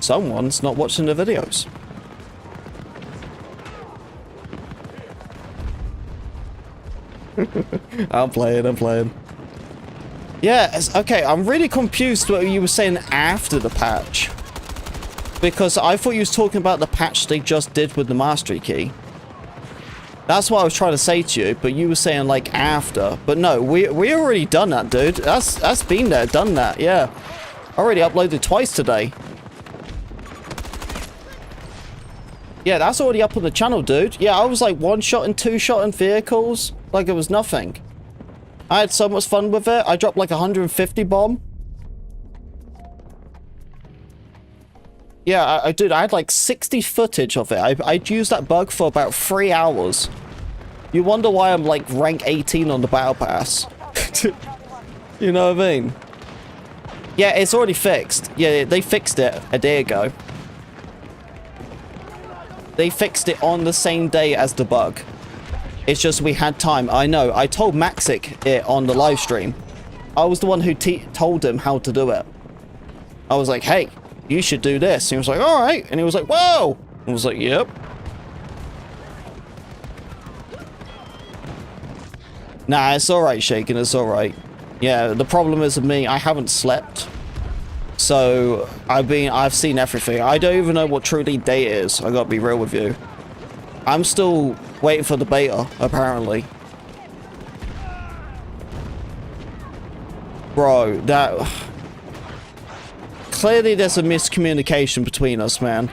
Someone's not watching the videos. I'm playing. Yeah, okay, I'm really confused what you were saying after the patch. Because I thought you was talking about the patch they just did with the mastery key. That's what I was trying to say to you, but you were saying like after. But no, we already done that, dude. That's been there, done that, yeah. I already uploaded twice today. Yeah, that's already up on the channel, dude. Yeah, I was like one-shot and two-shot in vehicles. Like it was nothing. I had so much fun with it. I dropped like 150 bomb. Yeah, I had like 60 footage of it. I'd used that bug for about 3 hours. You wonder why I'm like rank 18 on the battle pass. You know what I mean? Yeah, it's already fixed. Yeah, they fixed it a day ago. They fixed it on the same day as the bug. It's just we had time. I know. I told Maxic it on the live stream. I was the one who told him how to do it. I was like, hey, you should do this. And he was like, all right. And he was like, whoa. I was like, yep. Nah, it's all right, Shaken. It's all right. Yeah, the problem is with me, I haven't slept. So, I've seen everything. I don't even know what truly day is. I gotta be real with you. I'm still waiting for the beta, apparently. Bro, that... Clearly there's a miscommunication between us, man.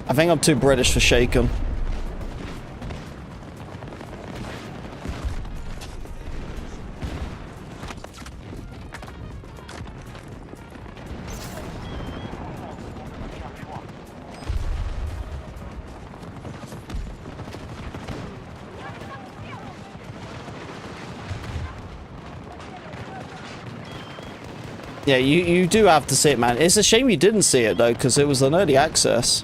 I think I'm too British for Shaken. Yeah, you do have to see it, man. It's a shame you didn't see it, though, because it was an early access.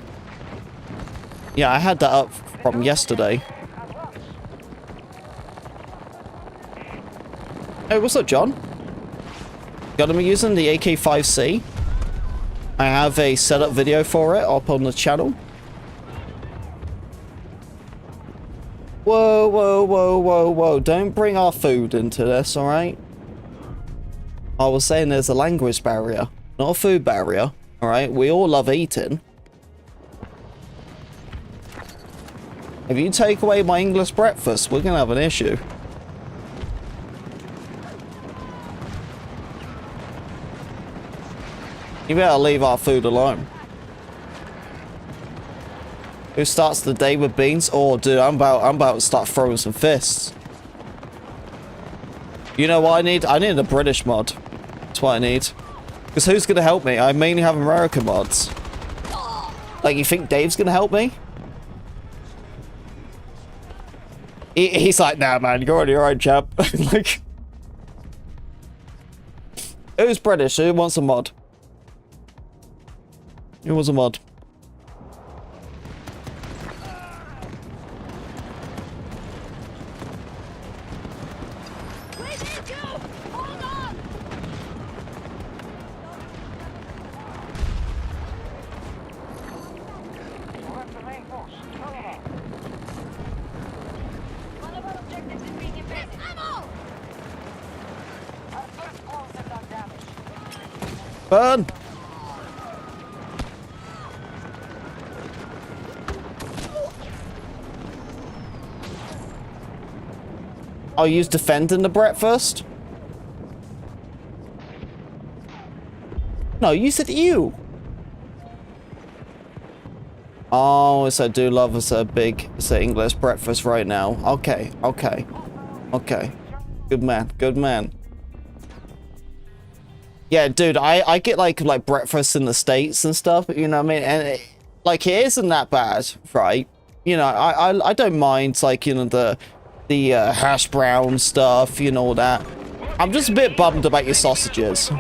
Yeah, I had that up from yesterday. Hey, what's up, John? Gonna be using the AK-5C. I have a setup video for it up on the channel. Whoa, whoa, whoa, whoa, whoa. Don't bring our food into this, alright? I was saying there's a language barrier, not a food barrier. Alright, we all love eating. If you take away my English breakfast, we're gonna have an issue. You better leave our food alone. Who starts the day with beans? Oh, dude, I'm about to start throwing some fists. You know what I need? I need a British mod. That's what I need. Because who's gonna help me? I mainly have American mods. Like, you think Dave's gonna help me? He's like, nah, man, you're on your own, chap. Like, who's British? Who wants a mod? Who wants a mod? Burn! I'll use defending the breakfast. No, you said you. Oh, it's a do love us a big, it's an English breakfast right now. Okay, okay, okay. Good man, good man. Yeah, dude, I get like breakfast in the States and stuff, you know what I mean? And it isn't that bad, right? You know, I don't mind, like, you know, the hash brown stuff, you know, all that. I'm just a bit bummed about your sausages.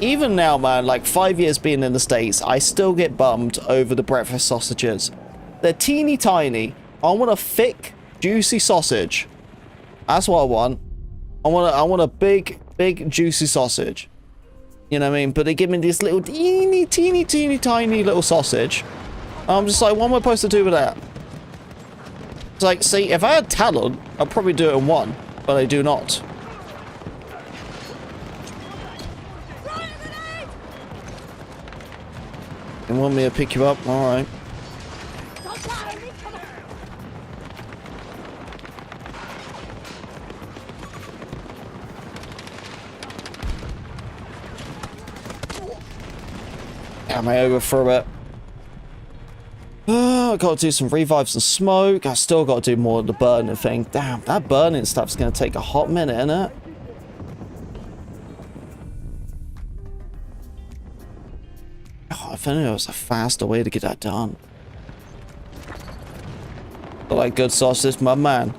Even now, man, like 5 years being in the States, I still get bummed over the breakfast sausages. They're teeny tiny. I want a thick, juicy sausage. That's what I want. I want a big juicy sausage. You know what I mean? But they give me this little teeny tiny little sausage. I'm just like, what am I supposed to do with that? It's like, see, if I had talent, I'd probably do it in one, but I do not. You want me to pick you up? Alright. Damn, I overthrew it. I gotta do some revives and smoke. I still gotta do more of the burning thing. Damn, that burning stuff's gonna take a hot minute, innit? Oh, if only there was a faster way to get that done. I like good sausage, my man.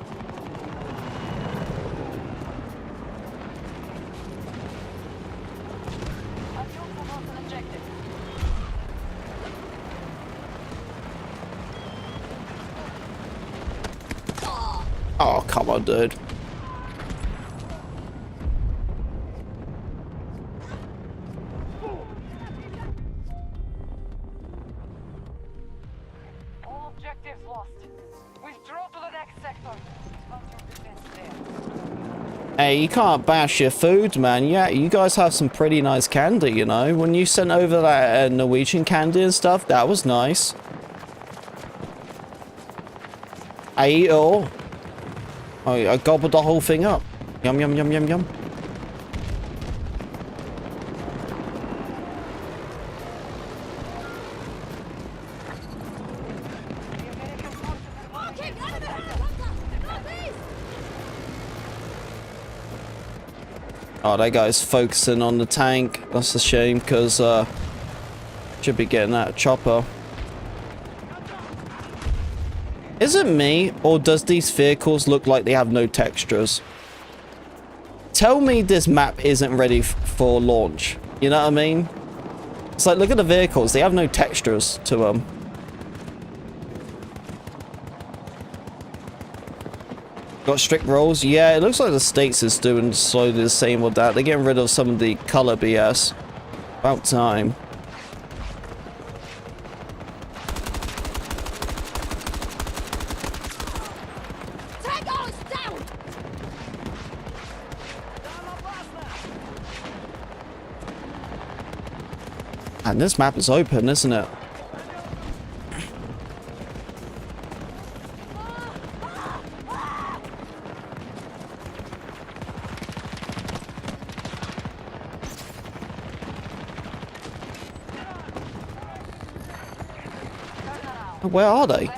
Oh, come on, dude. All objectives lost. Withdraw to the next sector. Hey, you can't bash your food, man. Yeah, you guys have some pretty nice candy, you know. When you sent over that Norwegian candy and stuff, that was nice. I ate it all. I gobbled the whole thing up. Yum, yum, yum, yum, yum. Oh, that guy's focusing on the tank. That's a shame, because should be getting that chopper. Is it me, or does these vehicles look like they have no textures? Tell me this map isn't ready for launch. You know what I mean? It's like, look at the vehicles. They have no textures to them. Got strict rules? Yeah, it looks like the States is doing slowly the same with that. They're getting rid of some of the color BS. About time. And this map is open, isn't it? Where are they?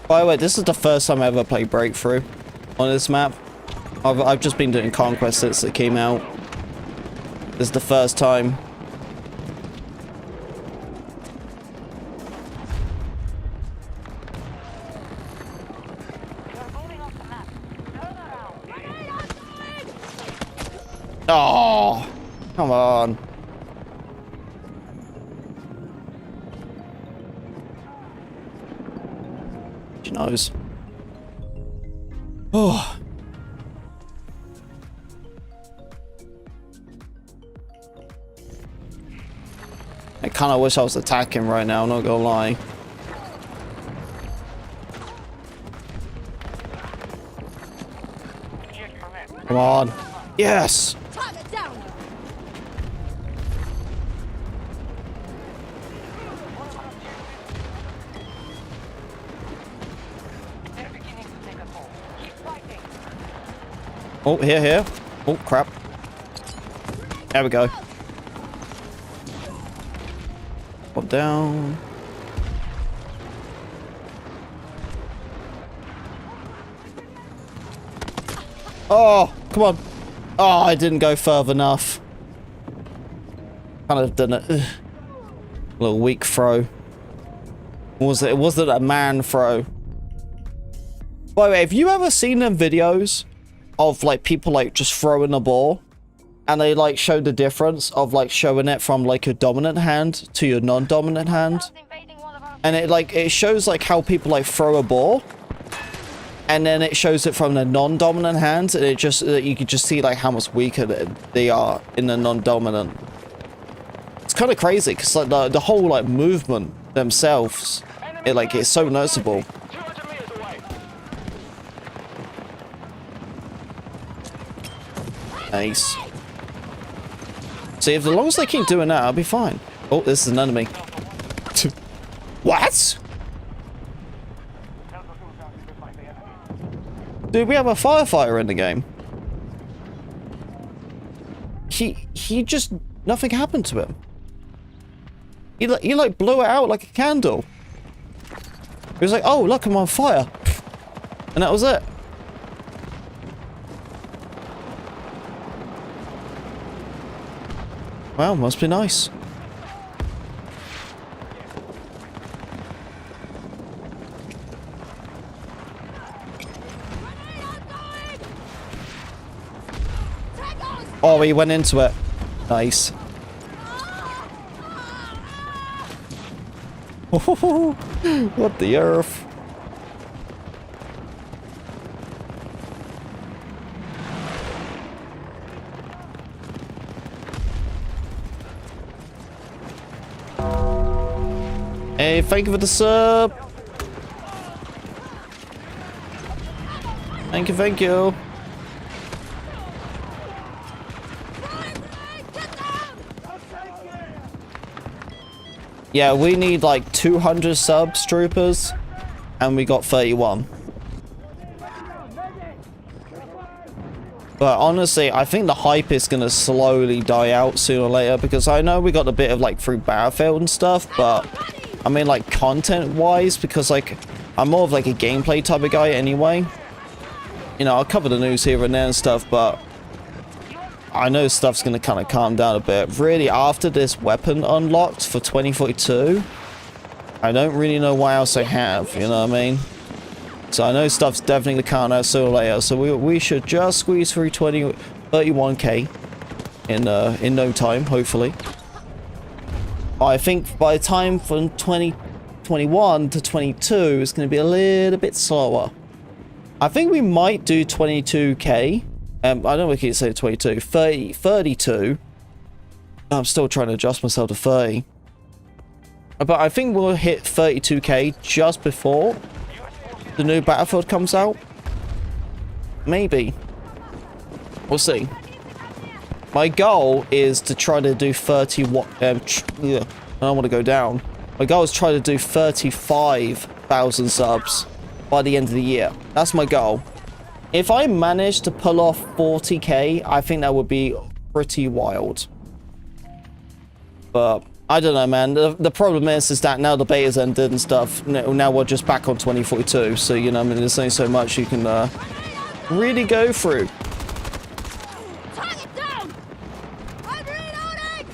By the way, this is the first time I ever played Breakthrough on this map. I've just been doing Conquest since it came out. This is the first time. Oh, come on. She knows. Oh. I kind of wish I was attacking right now, not gonna lie. Come on. Yes! Oh, here. Oh, crap. There we go. Pop down. Oh, come on. Oh, I didn't go further enough. Kind of done it. A little weak throw. It wasn't a man throw. By the way, have you ever seen them videos of like people like just throwing a ball and they like show the difference of like showing it from like your dominant hand to your non-dominant hand, and it shows like how people like throw a ball, and then it shows it from the non-dominant hand, and it just you can just see like how much weaker they are in the non-dominant. It's kind of crazy because like the whole like movement themselves, it's so noticeable. Nice. See, as long as they keep doing that, I'll be fine. Oh, this is an enemy. What? Dude, we have a firefighter in the game. He just, nothing happened to him. He like blew it out like a candle. He was like, oh, look, I'm on fire. And that was it. Well, must be nice. Oh, he went into it. Nice. What the earth? Hey, thank you for the sub. Thank you, thank you. Yeah, we need like 200 subs, troopers, and we got 31. But honestly, I think the hype is going to slowly die out sooner or later, because I know we got a bit of like through Battlefield and stuff, but I mean like content wise, because like I'm more of like a gameplay type of guy anyway. You know, I'll cover the news here and there and stuff, but I know stuff's going to kind of calm down a bit. Really, after this weapon unlocked for 2042, I don't really know what else I have, you know what I mean? So I know stuff's definitely going to calm down sooner or later, so we should just squeeze through 31k in no time, hopefully. I think by the time from 2021 to 22, it's going to be a little bit slower. I think we might do 22k. I don't know if we keep saying 22. 32. I'm still trying to adjust myself to 30. But I think we'll hit 32k just before the new Battlefield comes out. Maybe. We'll see. My goal is to try to do 31... I don't want to go down. My goal is to try to do 35,000 subs by the end of the year. That's my goal. If I manage to pull off 40k, I think that would be pretty wild. But I don't know, man. The problem is that now the beta's ended and stuff. Now we're just back on 2042. So, you know, I mean, there's only so much you can really go through. Target down! I'm reloading!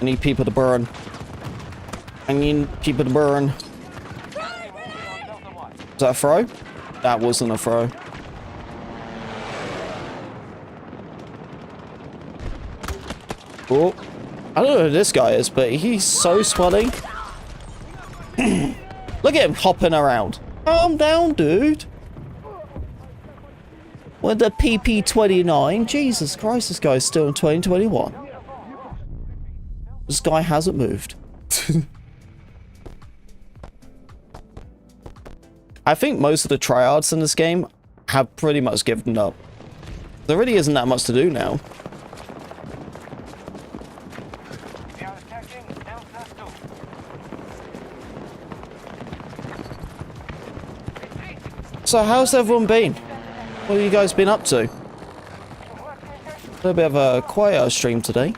I need people to burn. I need people to burn. Is that a throw? That wasn't a throw. Oh. I don't know who this guy is, but he's so sweaty. Look at him hopping around. Calm down, dude. With the PP29. Jesus Christ, this guy's still in 2021. This guy hasn't moved. I think most of the tryhards in this game have pretty much given up. There really isn't that much to do now. So how's everyone been? What have you guys been up to? A little bit of a quieter stream today.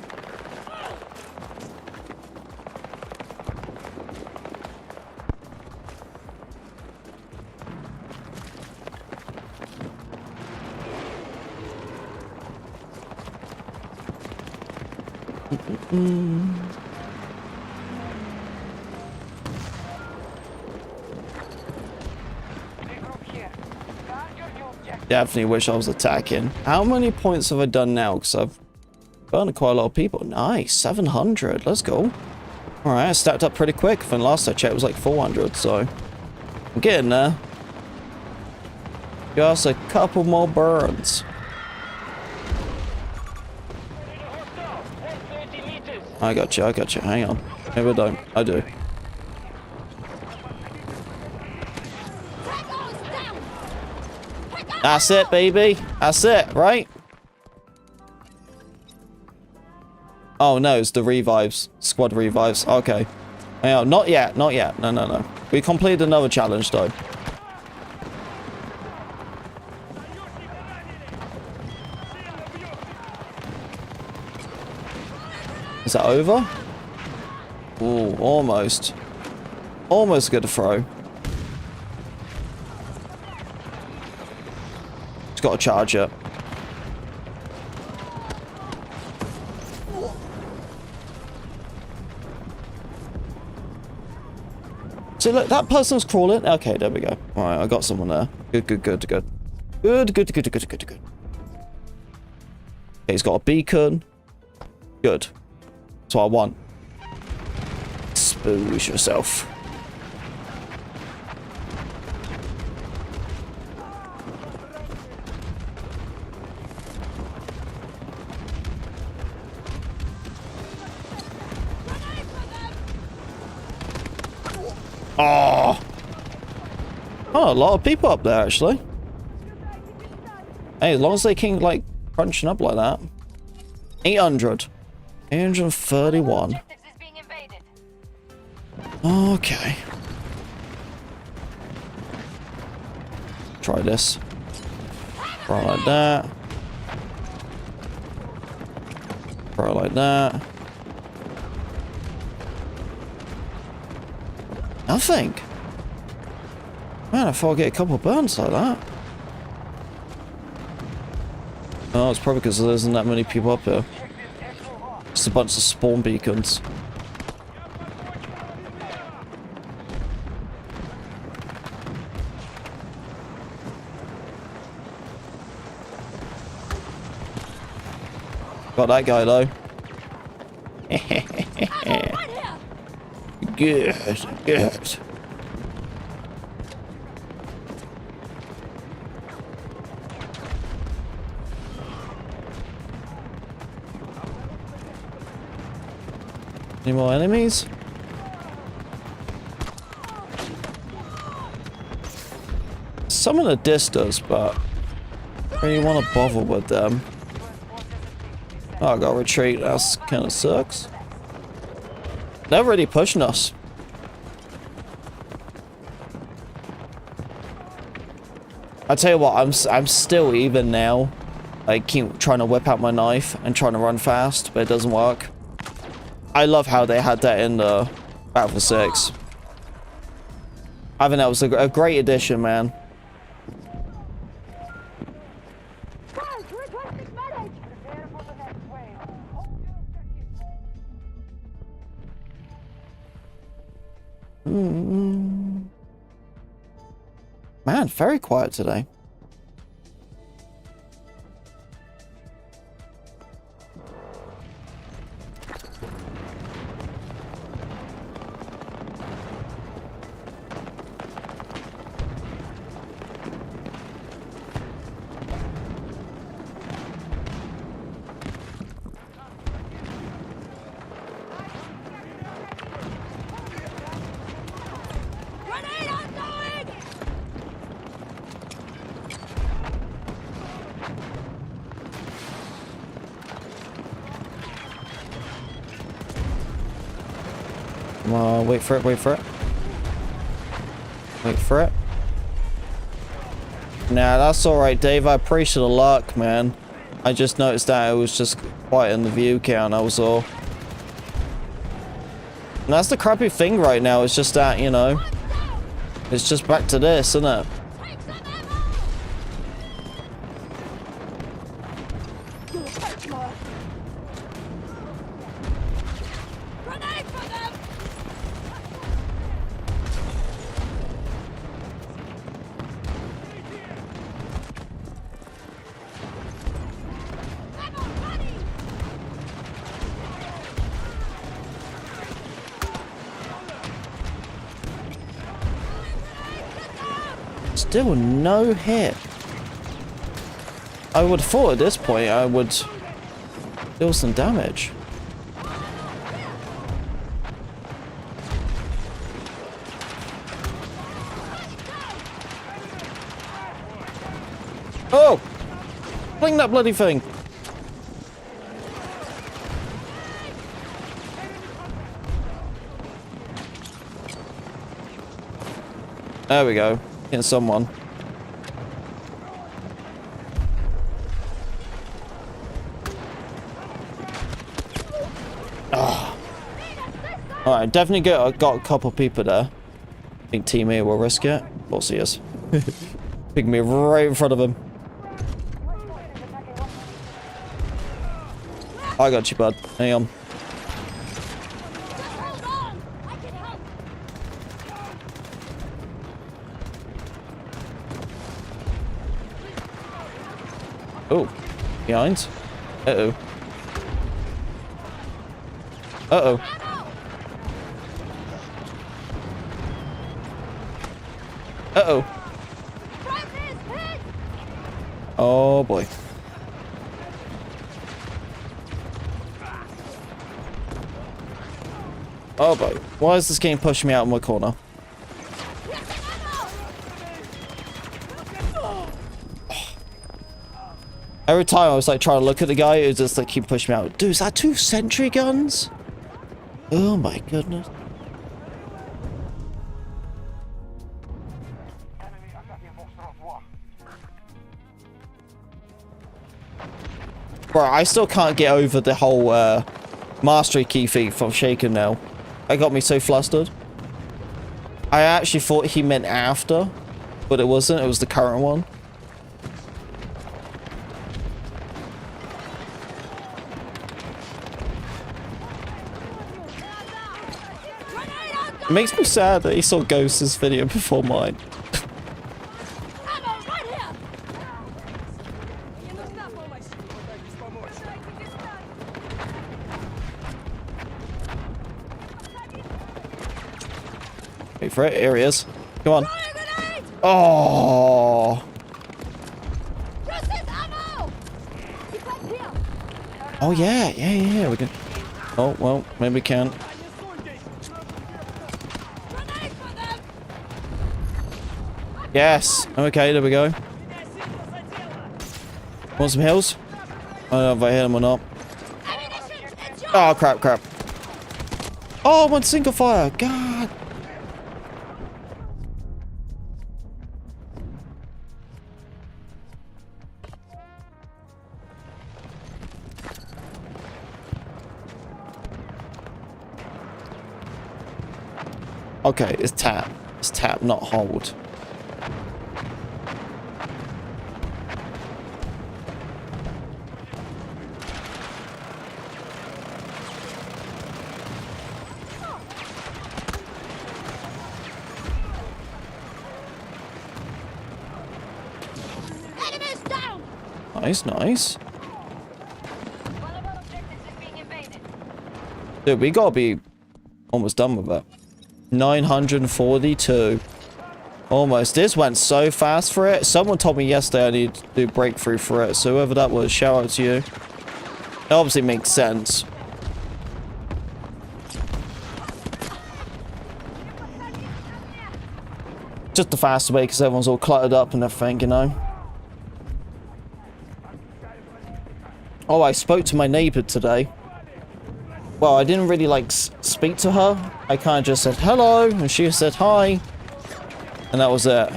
Definitely wish I was attacking. How many points have I done now? Because I've burned quite a lot of people. Nice, 700. Let's go. All right, I stacked up pretty quick. From last I checked, it was like 400. So I'm getting there. Just a couple more burns. I got you. I got you. Hang on. Maybe I don't. I do. That's it, baby. That's it, right? Oh, no, it's the revives. Squad revives. Okay. Yeah, not yet. Not yet. No, no, no. We completed another challenge, though. Is that over? Ooh, almost. Almost good to throw. It's got to charge it. So look, that person's crawling. Okay, there we go. All right, I got someone there. Good, good, good, good. Good, good, good, good, good, good. Okay, he's got a beacon. Good. That's what I want. Expose yourself. Oh, a lot of people up there, actually. Hey, as long as they keep, like, crunching up like that. 800. 831. Okay. Try this. Try like that. Try like that. Nothing. Man, I thought I'd get a couple of burns like that. Oh, it's probably because there isn't that many people up here. Just a bunch of spawn beacons. Got that guy though. Good, good. Any more enemies? Some in the distance, but I really want to bother with them. Oh, I gotta retreat. That's kind of sucks. They're really pushing us. I tell you what, I'm still even now. I keep trying to whip out my knife and trying to run fast, but it doesn't work. I love how they had that in the Battlefield 6. I think that was a great addition, man. Man, very quiet today. Wait for it, wait for it. Wait for it. Nah, that's alright, Dave. I appreciate the luck, man. I just noticed that it was just quite in the view count, that was all. And that's the crappy thing right now, it's just that, you know, it's just back to this, isn't it? Still no hit. I would have thought at this point I would deal some damage. Oh! Fling that bloody thing! There we go. Hitting someone. Alright, definitely got a couple people there. I think Team A will risk it. Of course he is. Pick me right in front of him. I got you, bud. Hang on. Hold on! I can help! Oh. Behind. Uh-oh. Uh-oh. Uh-oh. Oh, boy. Oh, boy. Why is this game pushing me out of my corner? Every time I was like trying to look at the guy, it was just like keep pushing me out. Dude, is that 2 sentry guns? Oh my goodness. Bro, I still can't get over the whole mastery key feat from Shaken now. It got me so flustered. I actually thought he meant after, but it wasn't. It was the current one. It makes me sad that he saw Ghost's video before mine. Wait for it. Here he is. Come on. Oh. Oh yeah, yeah. We can. Oh well, maybe we can't. Yes. Okay, there we go. Want some heals? I don't know if I hit him or not. Oh crap. Oh, one single fire. God. Okay, it's tap. It's tap, not hold. Nice. Dude, we gotta be almost done with it. 942. Almost. This went so fast for it. Someone told me yesterday I need to do breakthrough for it. So whoever that was, shout out to you. It obviously makes sense. Just the faster way because everyone's all cluttered up and everything, you know. Oh, I spoke to my neighbor today. Well, I didn't really like speak to her. I kind of just said hello and she said hi. And that was it.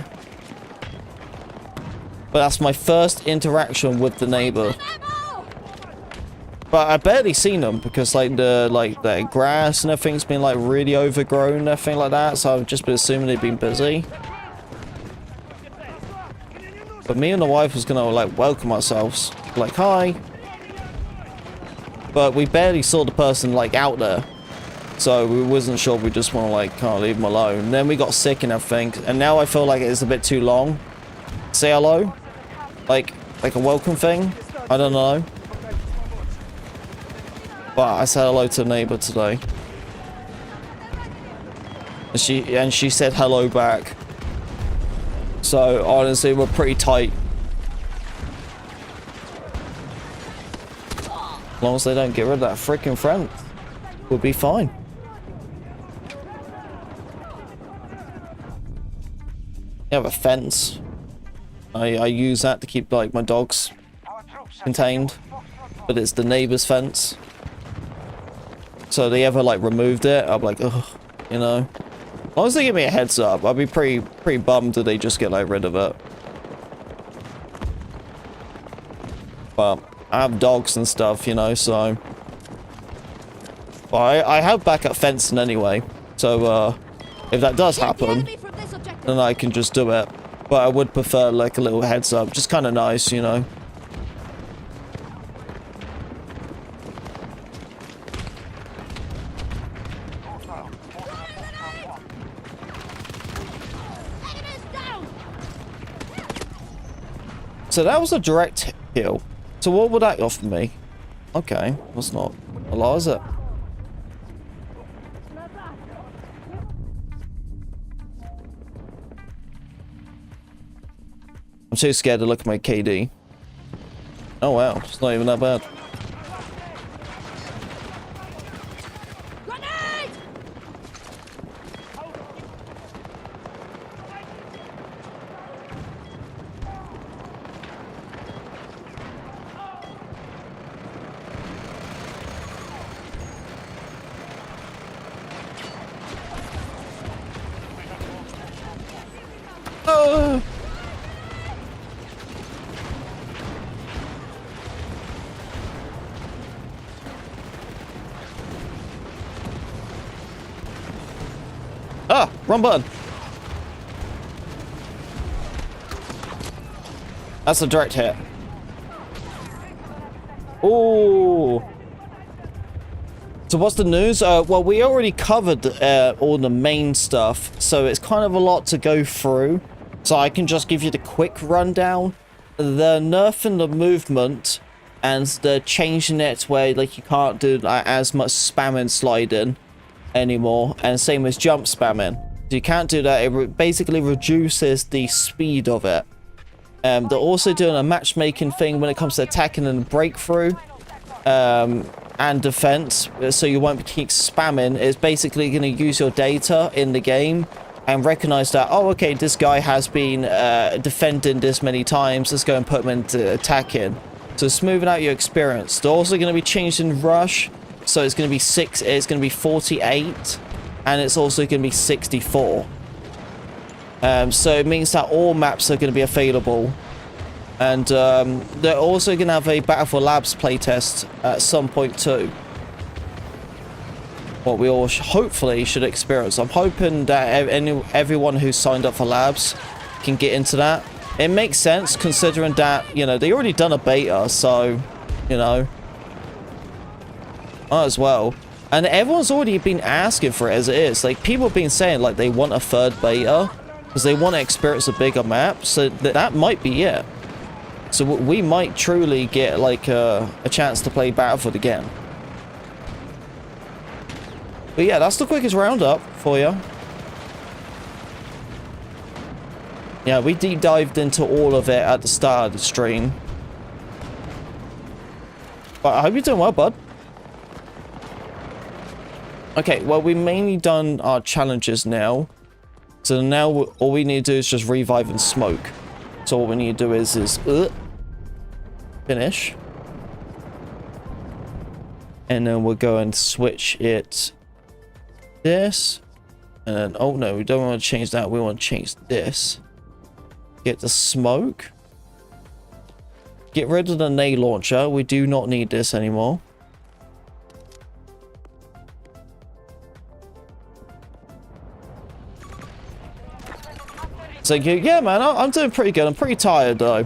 But that's my first interaction with the neighbor. But I barely seen them because like the grass and everything's been like really overgrown and everything like that. So I've just been assuming they've been busy. But me and the wife was gonna like welcome ourselves. Like, hi. But we barely saw the person like out there. So we wasn't sure, we just want to like can't leave them alone. And then we got sick and everything. And now I feel like it's a bit too long. Say hello? Like a welcome thing? I don't know. But I said hello to the neighbor today. And she said hello back. So honestly, we're pretty tight. As long as they don't get rid of that freaking front, we'll be fine. You have a fence. I use that to keep like my dogs contained, but it's the neighbor's fence. So they ever like removed it, I'm like, ugh, you know. As long as they give me a heads up, I'll be pretty bummed that they just get like rid of it. But I have dogs and stuff, you know, so... But I have backup fencing anyway, so if that does happen, then I can just do it. But I would prefer like a little heads up, just kind of nice, you know. So that was a direct kill. So what would that offer me? Okay, that's not a lot, is it? I'm too scared to look at my KD. Oh wow, it's not even that bad. Oh! Ah, wrong button. That's a direct hit. Ooh. So what's the news? Well, we already covered all the main stuff, so it's kind of a lot to go through. So I can just give you the quick rundown. The nerfing the movement and the changing it where like you can't do like, as much spamming sliding anymore, and same as jump spamming. So you can't do that. It basically reduces the speed of it. They're also doing a matchmaking thing when it comes to attacking and breakthrough and defense, so you won't keep spamming. It's basically going to use your data in the game and recognize that, oh, okay, this guy has been defending this many times. Let's go and put him into attacking. So smoothing out your experience. They're also going to be changing rush. So it's going to be it's going to be 48, and it's also going to be 64. So it means that all maps are going to be available. And they're also going to have a Battle for Labs playtest at some point too. What we all hopefully should experience. I'm hoping that everyone who signed up for Labs can get into that. It makes sense considering that, you know, they already done a beta, so, you know, might as well. And everyone's already been asking for it as it is. Like, people have been saying, like, they want a third beta because they want to experience a bigger map. So that might be it. So we might truly get, like, a chance to play Battlefield again. But yeah, that's the quickest roundup for you. Yeah, we deep dived into all of it at the start of the stream. But I hope you're doing well, bud. Okay, well, we've mainly done our challenges now. So now all we need to do is just revive and smoke. So all we need to do is finish. And then we'll go and switch it this. And then, oh no, we don't want to change that. We want to change this. Get the smoke. Get rid of the nade launcher. We do not need this anymore. So yeah, man, I'm doing pretty good. I'm pretty tired though.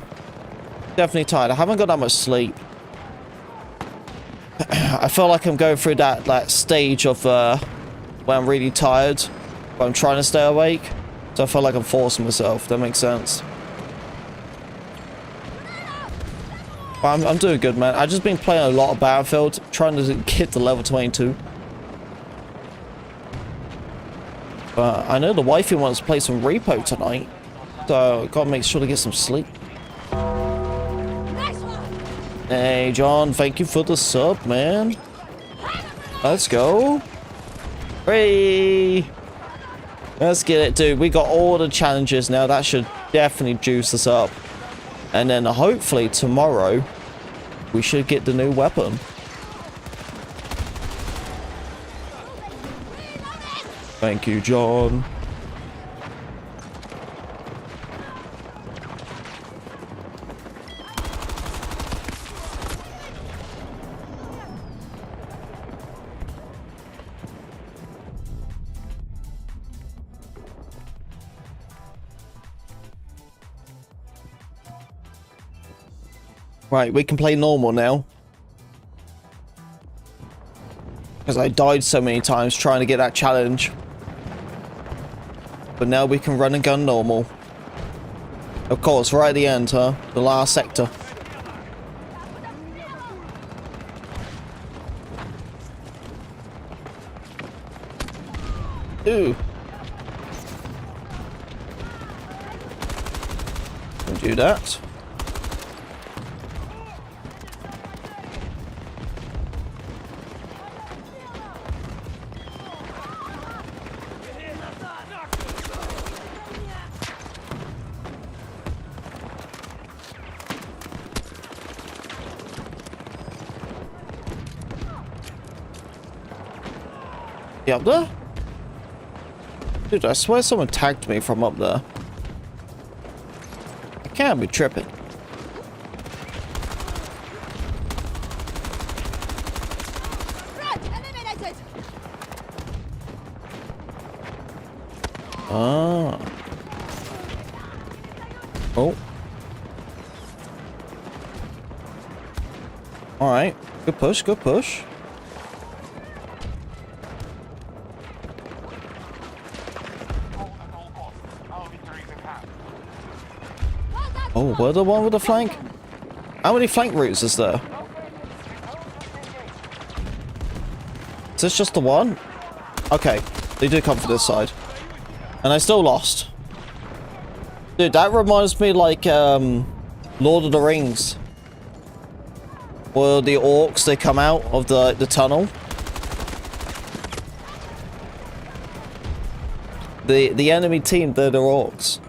Definitely tired. I haven't got that much sleep. I feel like I'm going through that stage of where I'm really tired, but I'm trying to stay awake. So I feel like I'm forcing myself. That makes sense. But I'm doing good, man. I've just been playing a lot of Battlefield, trying to get to level 22. But I know the wifey wants to play some repo tonight, so gotta make sure to get some sleep. Hey, John, thank you for the sub, man. Let's go. Hey, let's get it, dude. We got all the challenges now. That should definitely juice us up. And then hopefully tomorrow, we should get the new weapon. Thank you, John. Right, we can play normal now. Because I died so many times trying to get that challenge. But now we can run and gun normal. Of course, right at the end, huh? The last sector. Ooh. Don't do that. You up there? Dude, I swear someone tagged me from up there. I can't be tripping. Front, eliminated. Ah. Oh. Alright. Good push, good push. Oh, we're the one with the flank? How many flank routes is there? Is this just the one? Okay, they do come from this side. And I still lost. Dude, that reminds me like, Lord of the Rings. Where the orcs, they come out of the tunnel. The enemy team, they're the orcs.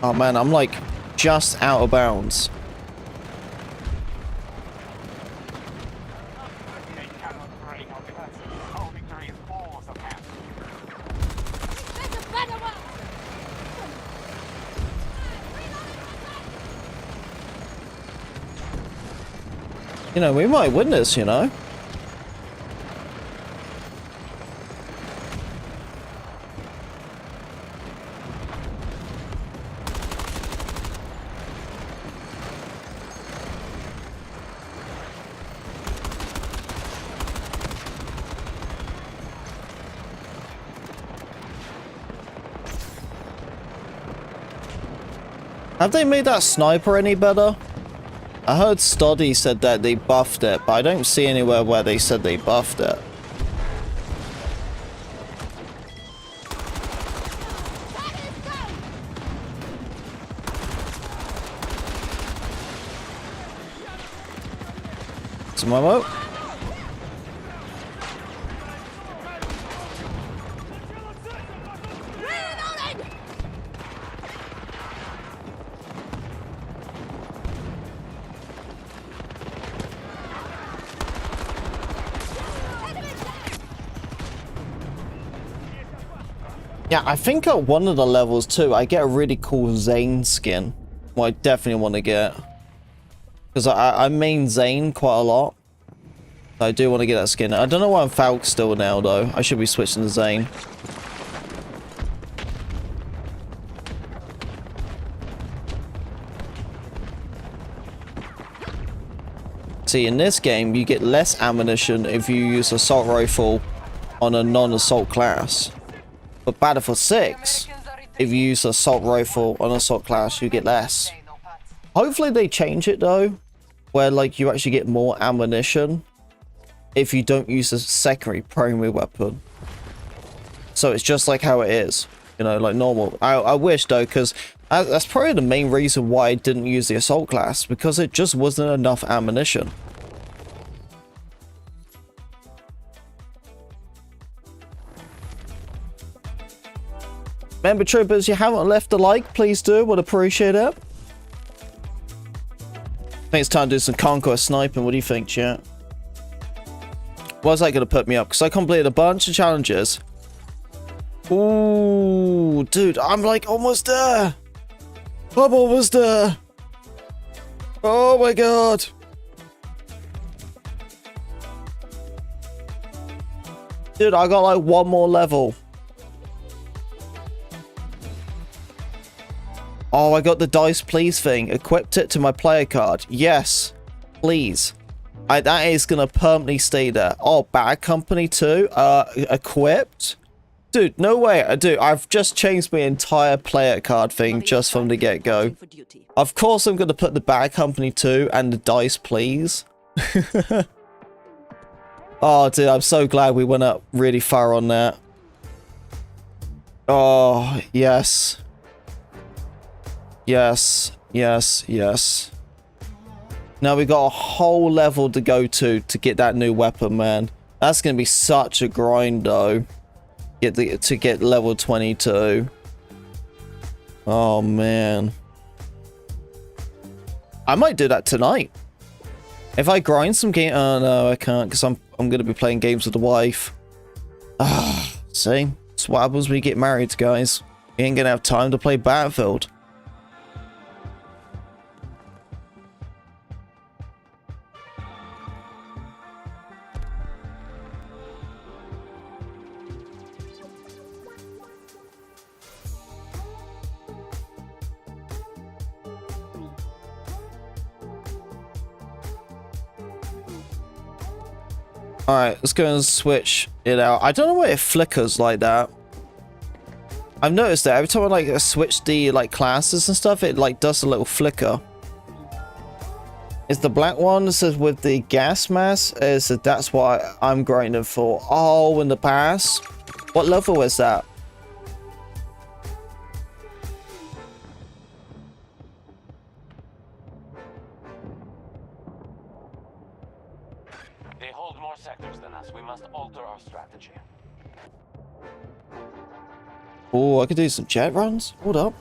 Oh man, I'm like just out of bounds. You know, we might win this, you know. Have they made that sniper any better? I heard Stoddy said that they buffed it, but I don't see anywhere where they said they buffed it. Some ammo. Yeah, I think at one of the levels too, I get a really cool Zane skin. Well, I definitely want to get. Because I main Zane quite a lot. I do want to get that skin. I don't know why I'm Falk still now though. I should be switching to Zane. See, in this game, you get less ammunition if you use assault rifle on a non-assault class. But Battlefield 6, if you use assault rifle on assault class, you get less. Hopefully they change it though, where like you actually get more ammunition if you don't use a secondary primary weapon. So it's just like how it is, you know, like normal. I wish though, because that's probably the main reason why I didn't use the assault class, because it just wasn't enough ammunition. Remember, troopers, you haven't left a like, please do. Would appreciate it. I think it's time to do some conquest sniping. What do you think, chat? Why's that going to put me up? Because I completed a bunch of challenges. Ooh, dude, I'm like almost there. I'm almost there. Oh my god. Dude, I got like one more level. Oh, I got the dice please thing. Equipped it to my player card. Yes, please. That is gonna permanently stay there. Oh, Bad Company too. Equipped. Dude, no way. Dude, I've just changed my entire player card thing just from the get-go. Of course I'm gonna put the Bad Company 2 and the dice please. Oh, dude, I'm so glad we went up really far on that. Oh, yes. Yes, yes, yes. Now we got a whole level to go to get that new weapon, man. That's gonna be such a grind, though. To get level 22. Oh man, I might do that tonight. If I grind some game, oh no, I can't because I'm gonna be playing games with the wife. Ah, see, that's what happens when you get married, guys. You ain't gonna have time to play Battlefield. Alright, let's go and switch it out. I don't know why it flickers like that. I've noticed that every time I like switch the like classes and stuff, it like does a little flicker. Is the black one that says with the gas mask? That's what I'm grinding for. Oh, in the past? What level is that? They hold more sectors than us. We must alter our strategy. Oh, I could do some jet runs. Hold up.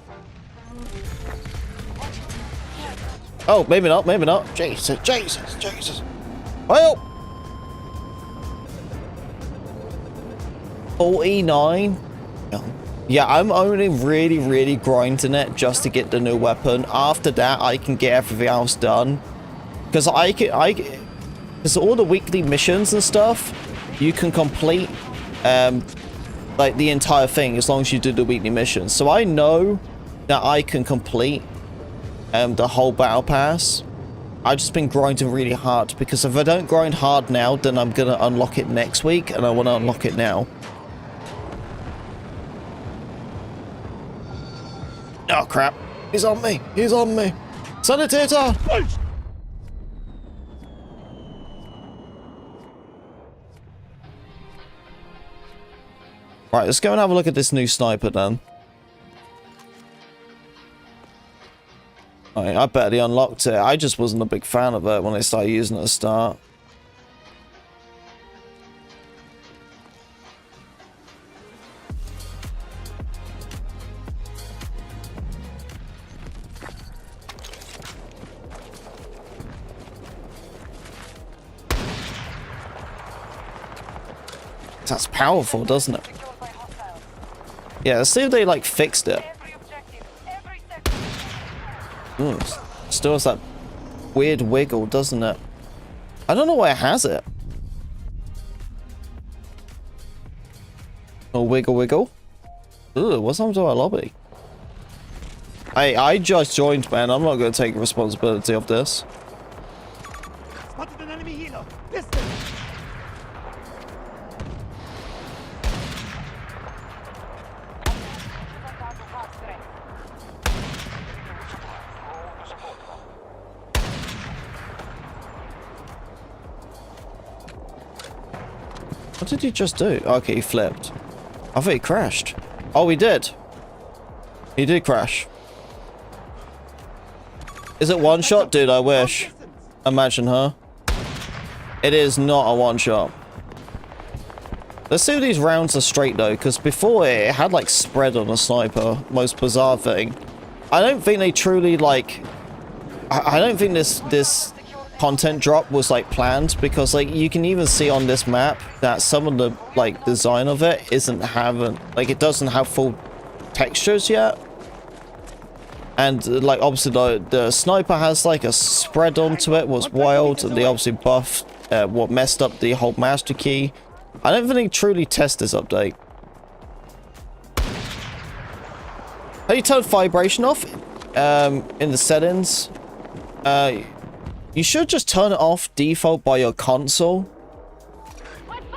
Oh, maybe not, maybe not. Jesus, Jesus, Jesus. Well. 49. Yeah, I'm only really grinding it just to get the new weapon. After that, I can get everything else done. Because because all the weekly missions and stuff, you can complete like the entire thing as long as you do the weekly missions. So I know that I can complete the whole battle pass. I've just been grinding really hard because if I don't grind hard now, then I'm gonna unlock it next week, and I want to unlock it now. Oh crap! He's on me! He's on me! Sanitator! Right, let's go and have a look at this new sniper then. Right, I bet he unlocked it. I just wasn't a big fan of it when I started using it at the start. That's powerful, doesn't it? Yeah, let's see if they like fixed it. Ooh, still has that weird wiggle, doesn't it? I don't know why it has it. Oh, wiggle, wiggle. Ooh, what's happened to our lobby? I just joined, man. I'm not going to take responsibility of this. Spotted an enemy healer. Distance. What did he just do? Okay, he flipped. I thought he crashed. Oh, he did. He did crash. Is it one shot? Dude, I wish. Imagine, huh? It is not a one shot. Let's see if these rounds are straight though, because before it had like spread on a sniper. Most bizarre thing. I don't think they truly like... I don't think this content drop was like planned, because like you can even see on this map that some of the like design of it it doesn't have full textures yet. And like obviously the sniper has like a spread onto it, what's wild, and they obviously buffed what messed up the whole master key. I don't think they truly test this update. How do you turn vibration off? In the settings, you should just turn it off default by your console.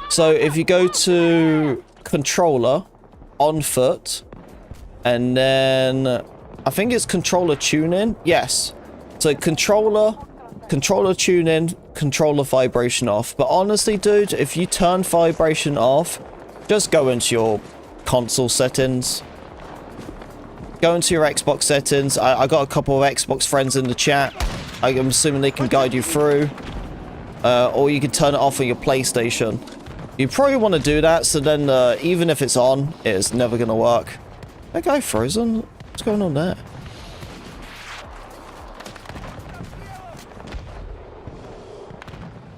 So if you go to controller, on foot, and then I think it's controller tune-in. Yes. So controller tune-in, controller vibration off. But honestly, dude, if you turn vibration off, just go into your console settings. Go into your Xbox settings. I got a couple of Xbox friends in the chat. I'm assuming they can guide you through. Or you can turn it off on your PlayStation. You probably want to do that, so then even if it's on, it's never going to work. That guy frozen? What's going on there?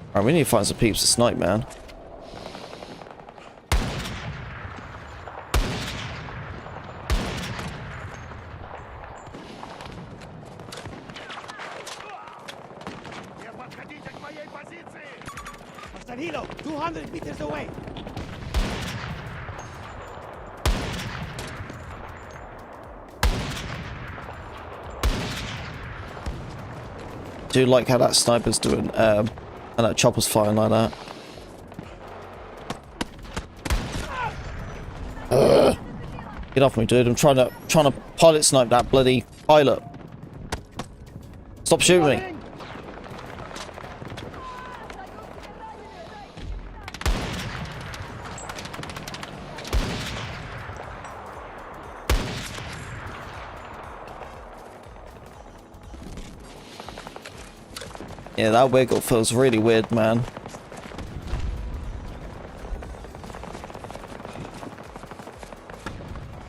Alright, we need to find some peeps to snipe, man. Hilo, 200 meters away. Do like how that sniper's doing, and that chopper's firing like that. Get off me, dude! I'm trying to pilot snipe that bloody pilot. Stop shooting me! Yeah, that wiggle feels really weird, man.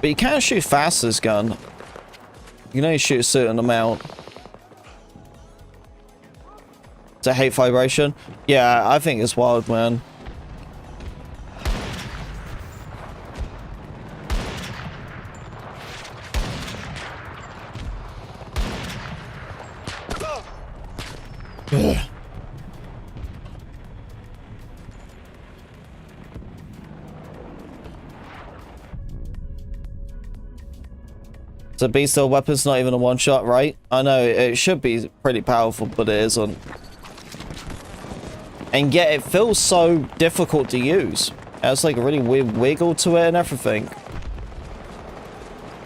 But you can't shoot fast this gun. You can only shoot a certain amount. To hate vibration? Yeah, I think it's wild, man. So B-Still weapon's not even a one-shot, right? I know, it should be pretty powerful, but it isn't. And yet it feels so difficult to use. It has like a really weird wiggle to it and everything.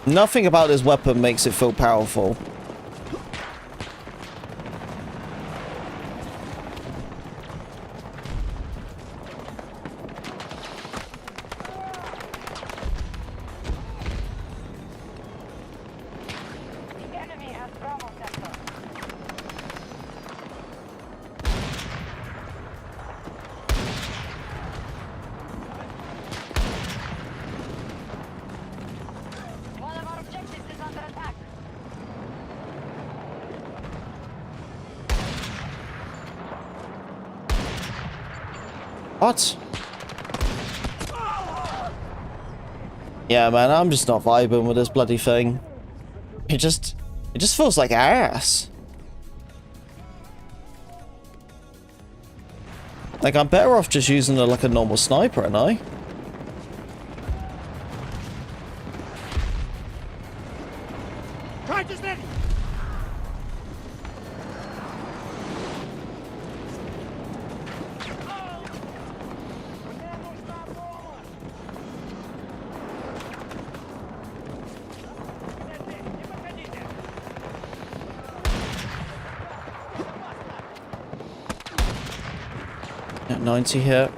Nothing about this weapon makes it feel powerful. What? Yeah, man, I'm just not vibing with this bloody thing. It just feels like ass. Like, I'm better off just using like a normal sniper, aren't I? Charges ready. At 90 hit.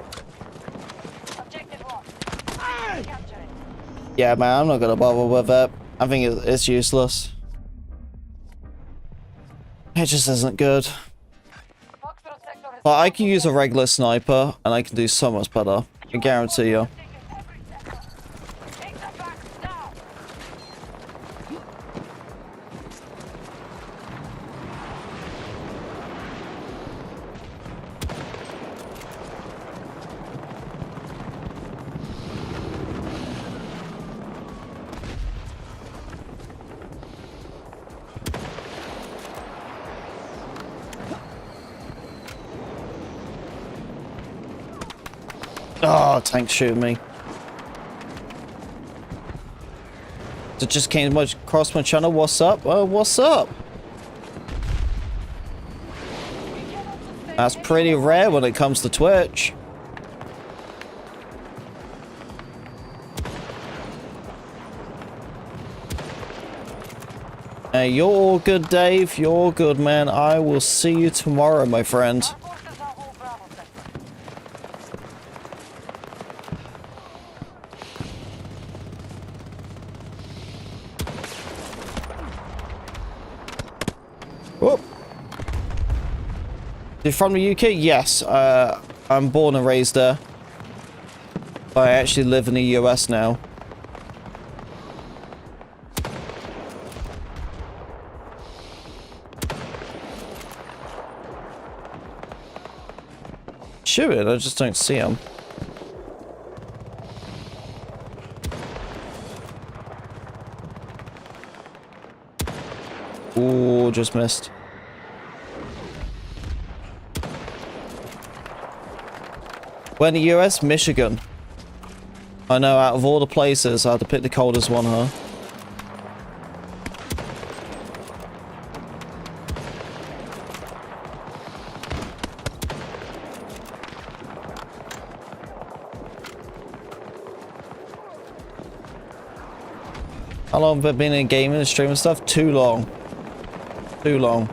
Yeah, man, I'm not gonna bother with it. I think it's useless. It just isn't good. But I can use a regular sniper, and I can do so much better. I guarantee you. Oh, tank shooting me. It just came across my channel. What's up? What's up? That's pretty rare when it comes to Twitch. Hey, you're all good, Dave. You're all good, man. I will see you tomorrow, my friend. Whoop. You're from the UK? Yes. I'm born and raised there. But I actually live in the US now. Shooting, I just don't see him. Ooh, just missed. Where in the US? Michigan. I know, out of all the places, I had to pick the coldest one, huh? How long have I been in gaming and streaming stuff? Too long. Too long.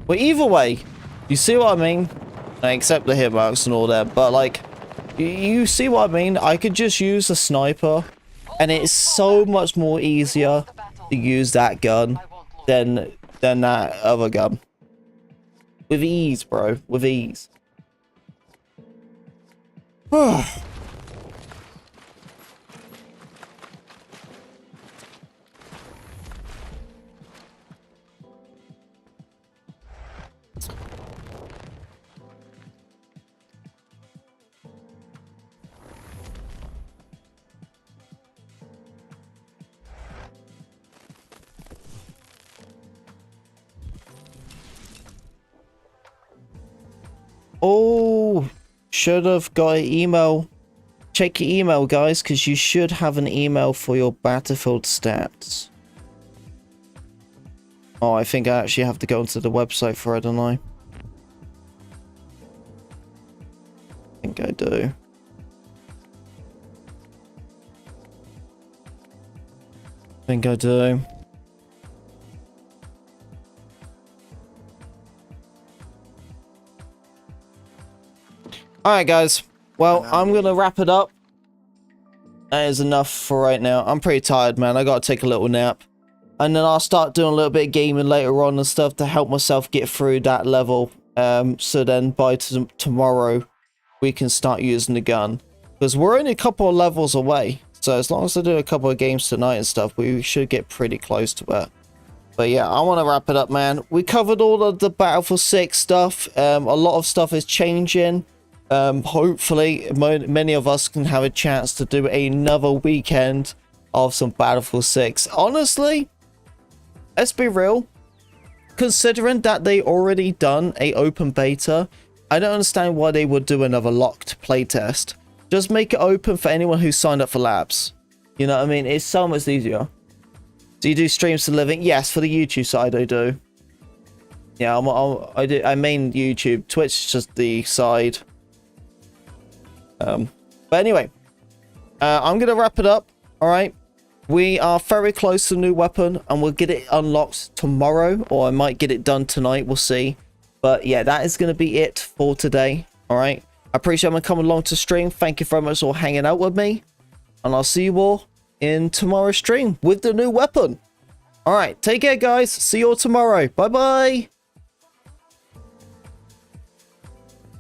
Well, either way, you see what I mean? I accept the hit marks and all that, but like, you see what I mean? I could just use a sniper, and it's so much more easier to use that gun than that other gun. With ease, bro. With ease. Oh, should have got an email. Check your email, guys, because you should have an email for your Battlefield stats. Oh, I think I actually have to go onto the website for it, don't I? I think I do. I think I do. Alright guys, well, I'm gonna wrap it up. That is enough for right now. I'm pretty tired, man. I gotta take a little nap. And then I'll start doing a little bit of gaming later on and stuff to help myself get through that level. So then by tomorrow, we can start using the gun. Because we're only a couple of levels away. So as long as I do a couple of games tonight and stuff, we should get pretty close to it. But yeah, I want to wrap it up, man. We covered all of the Battlefield 6 stuff. A lot of stuff is changing. Hopefully many of us can have a chance to do another weekend of some Battlefield 6. Honestly, let's be real, considering that they already done a open beta, I don't understand why they would do another locked playtest. Just make it open for anyone who signed up for labs. You know what I mean? It's so much easier. Do you do streams for living? Yes, for the YouTube side I do. Yeah, I main YouTube. Twitch is just the side. But anyway, I'm gonna wrap it up. All right, we are very close to the new weapon, and we'll get it unlocked tomorrow, or I might get it done tonight. We'll see. But yeah, that is gonna be it for today. All right, I appreciate everyone coming along to stream. Thank you very much for hanging out with me, and I'll see you all in tomorrow's stream with the new weapon. All right, take care, guys. See you all tomorrow. Bye bye.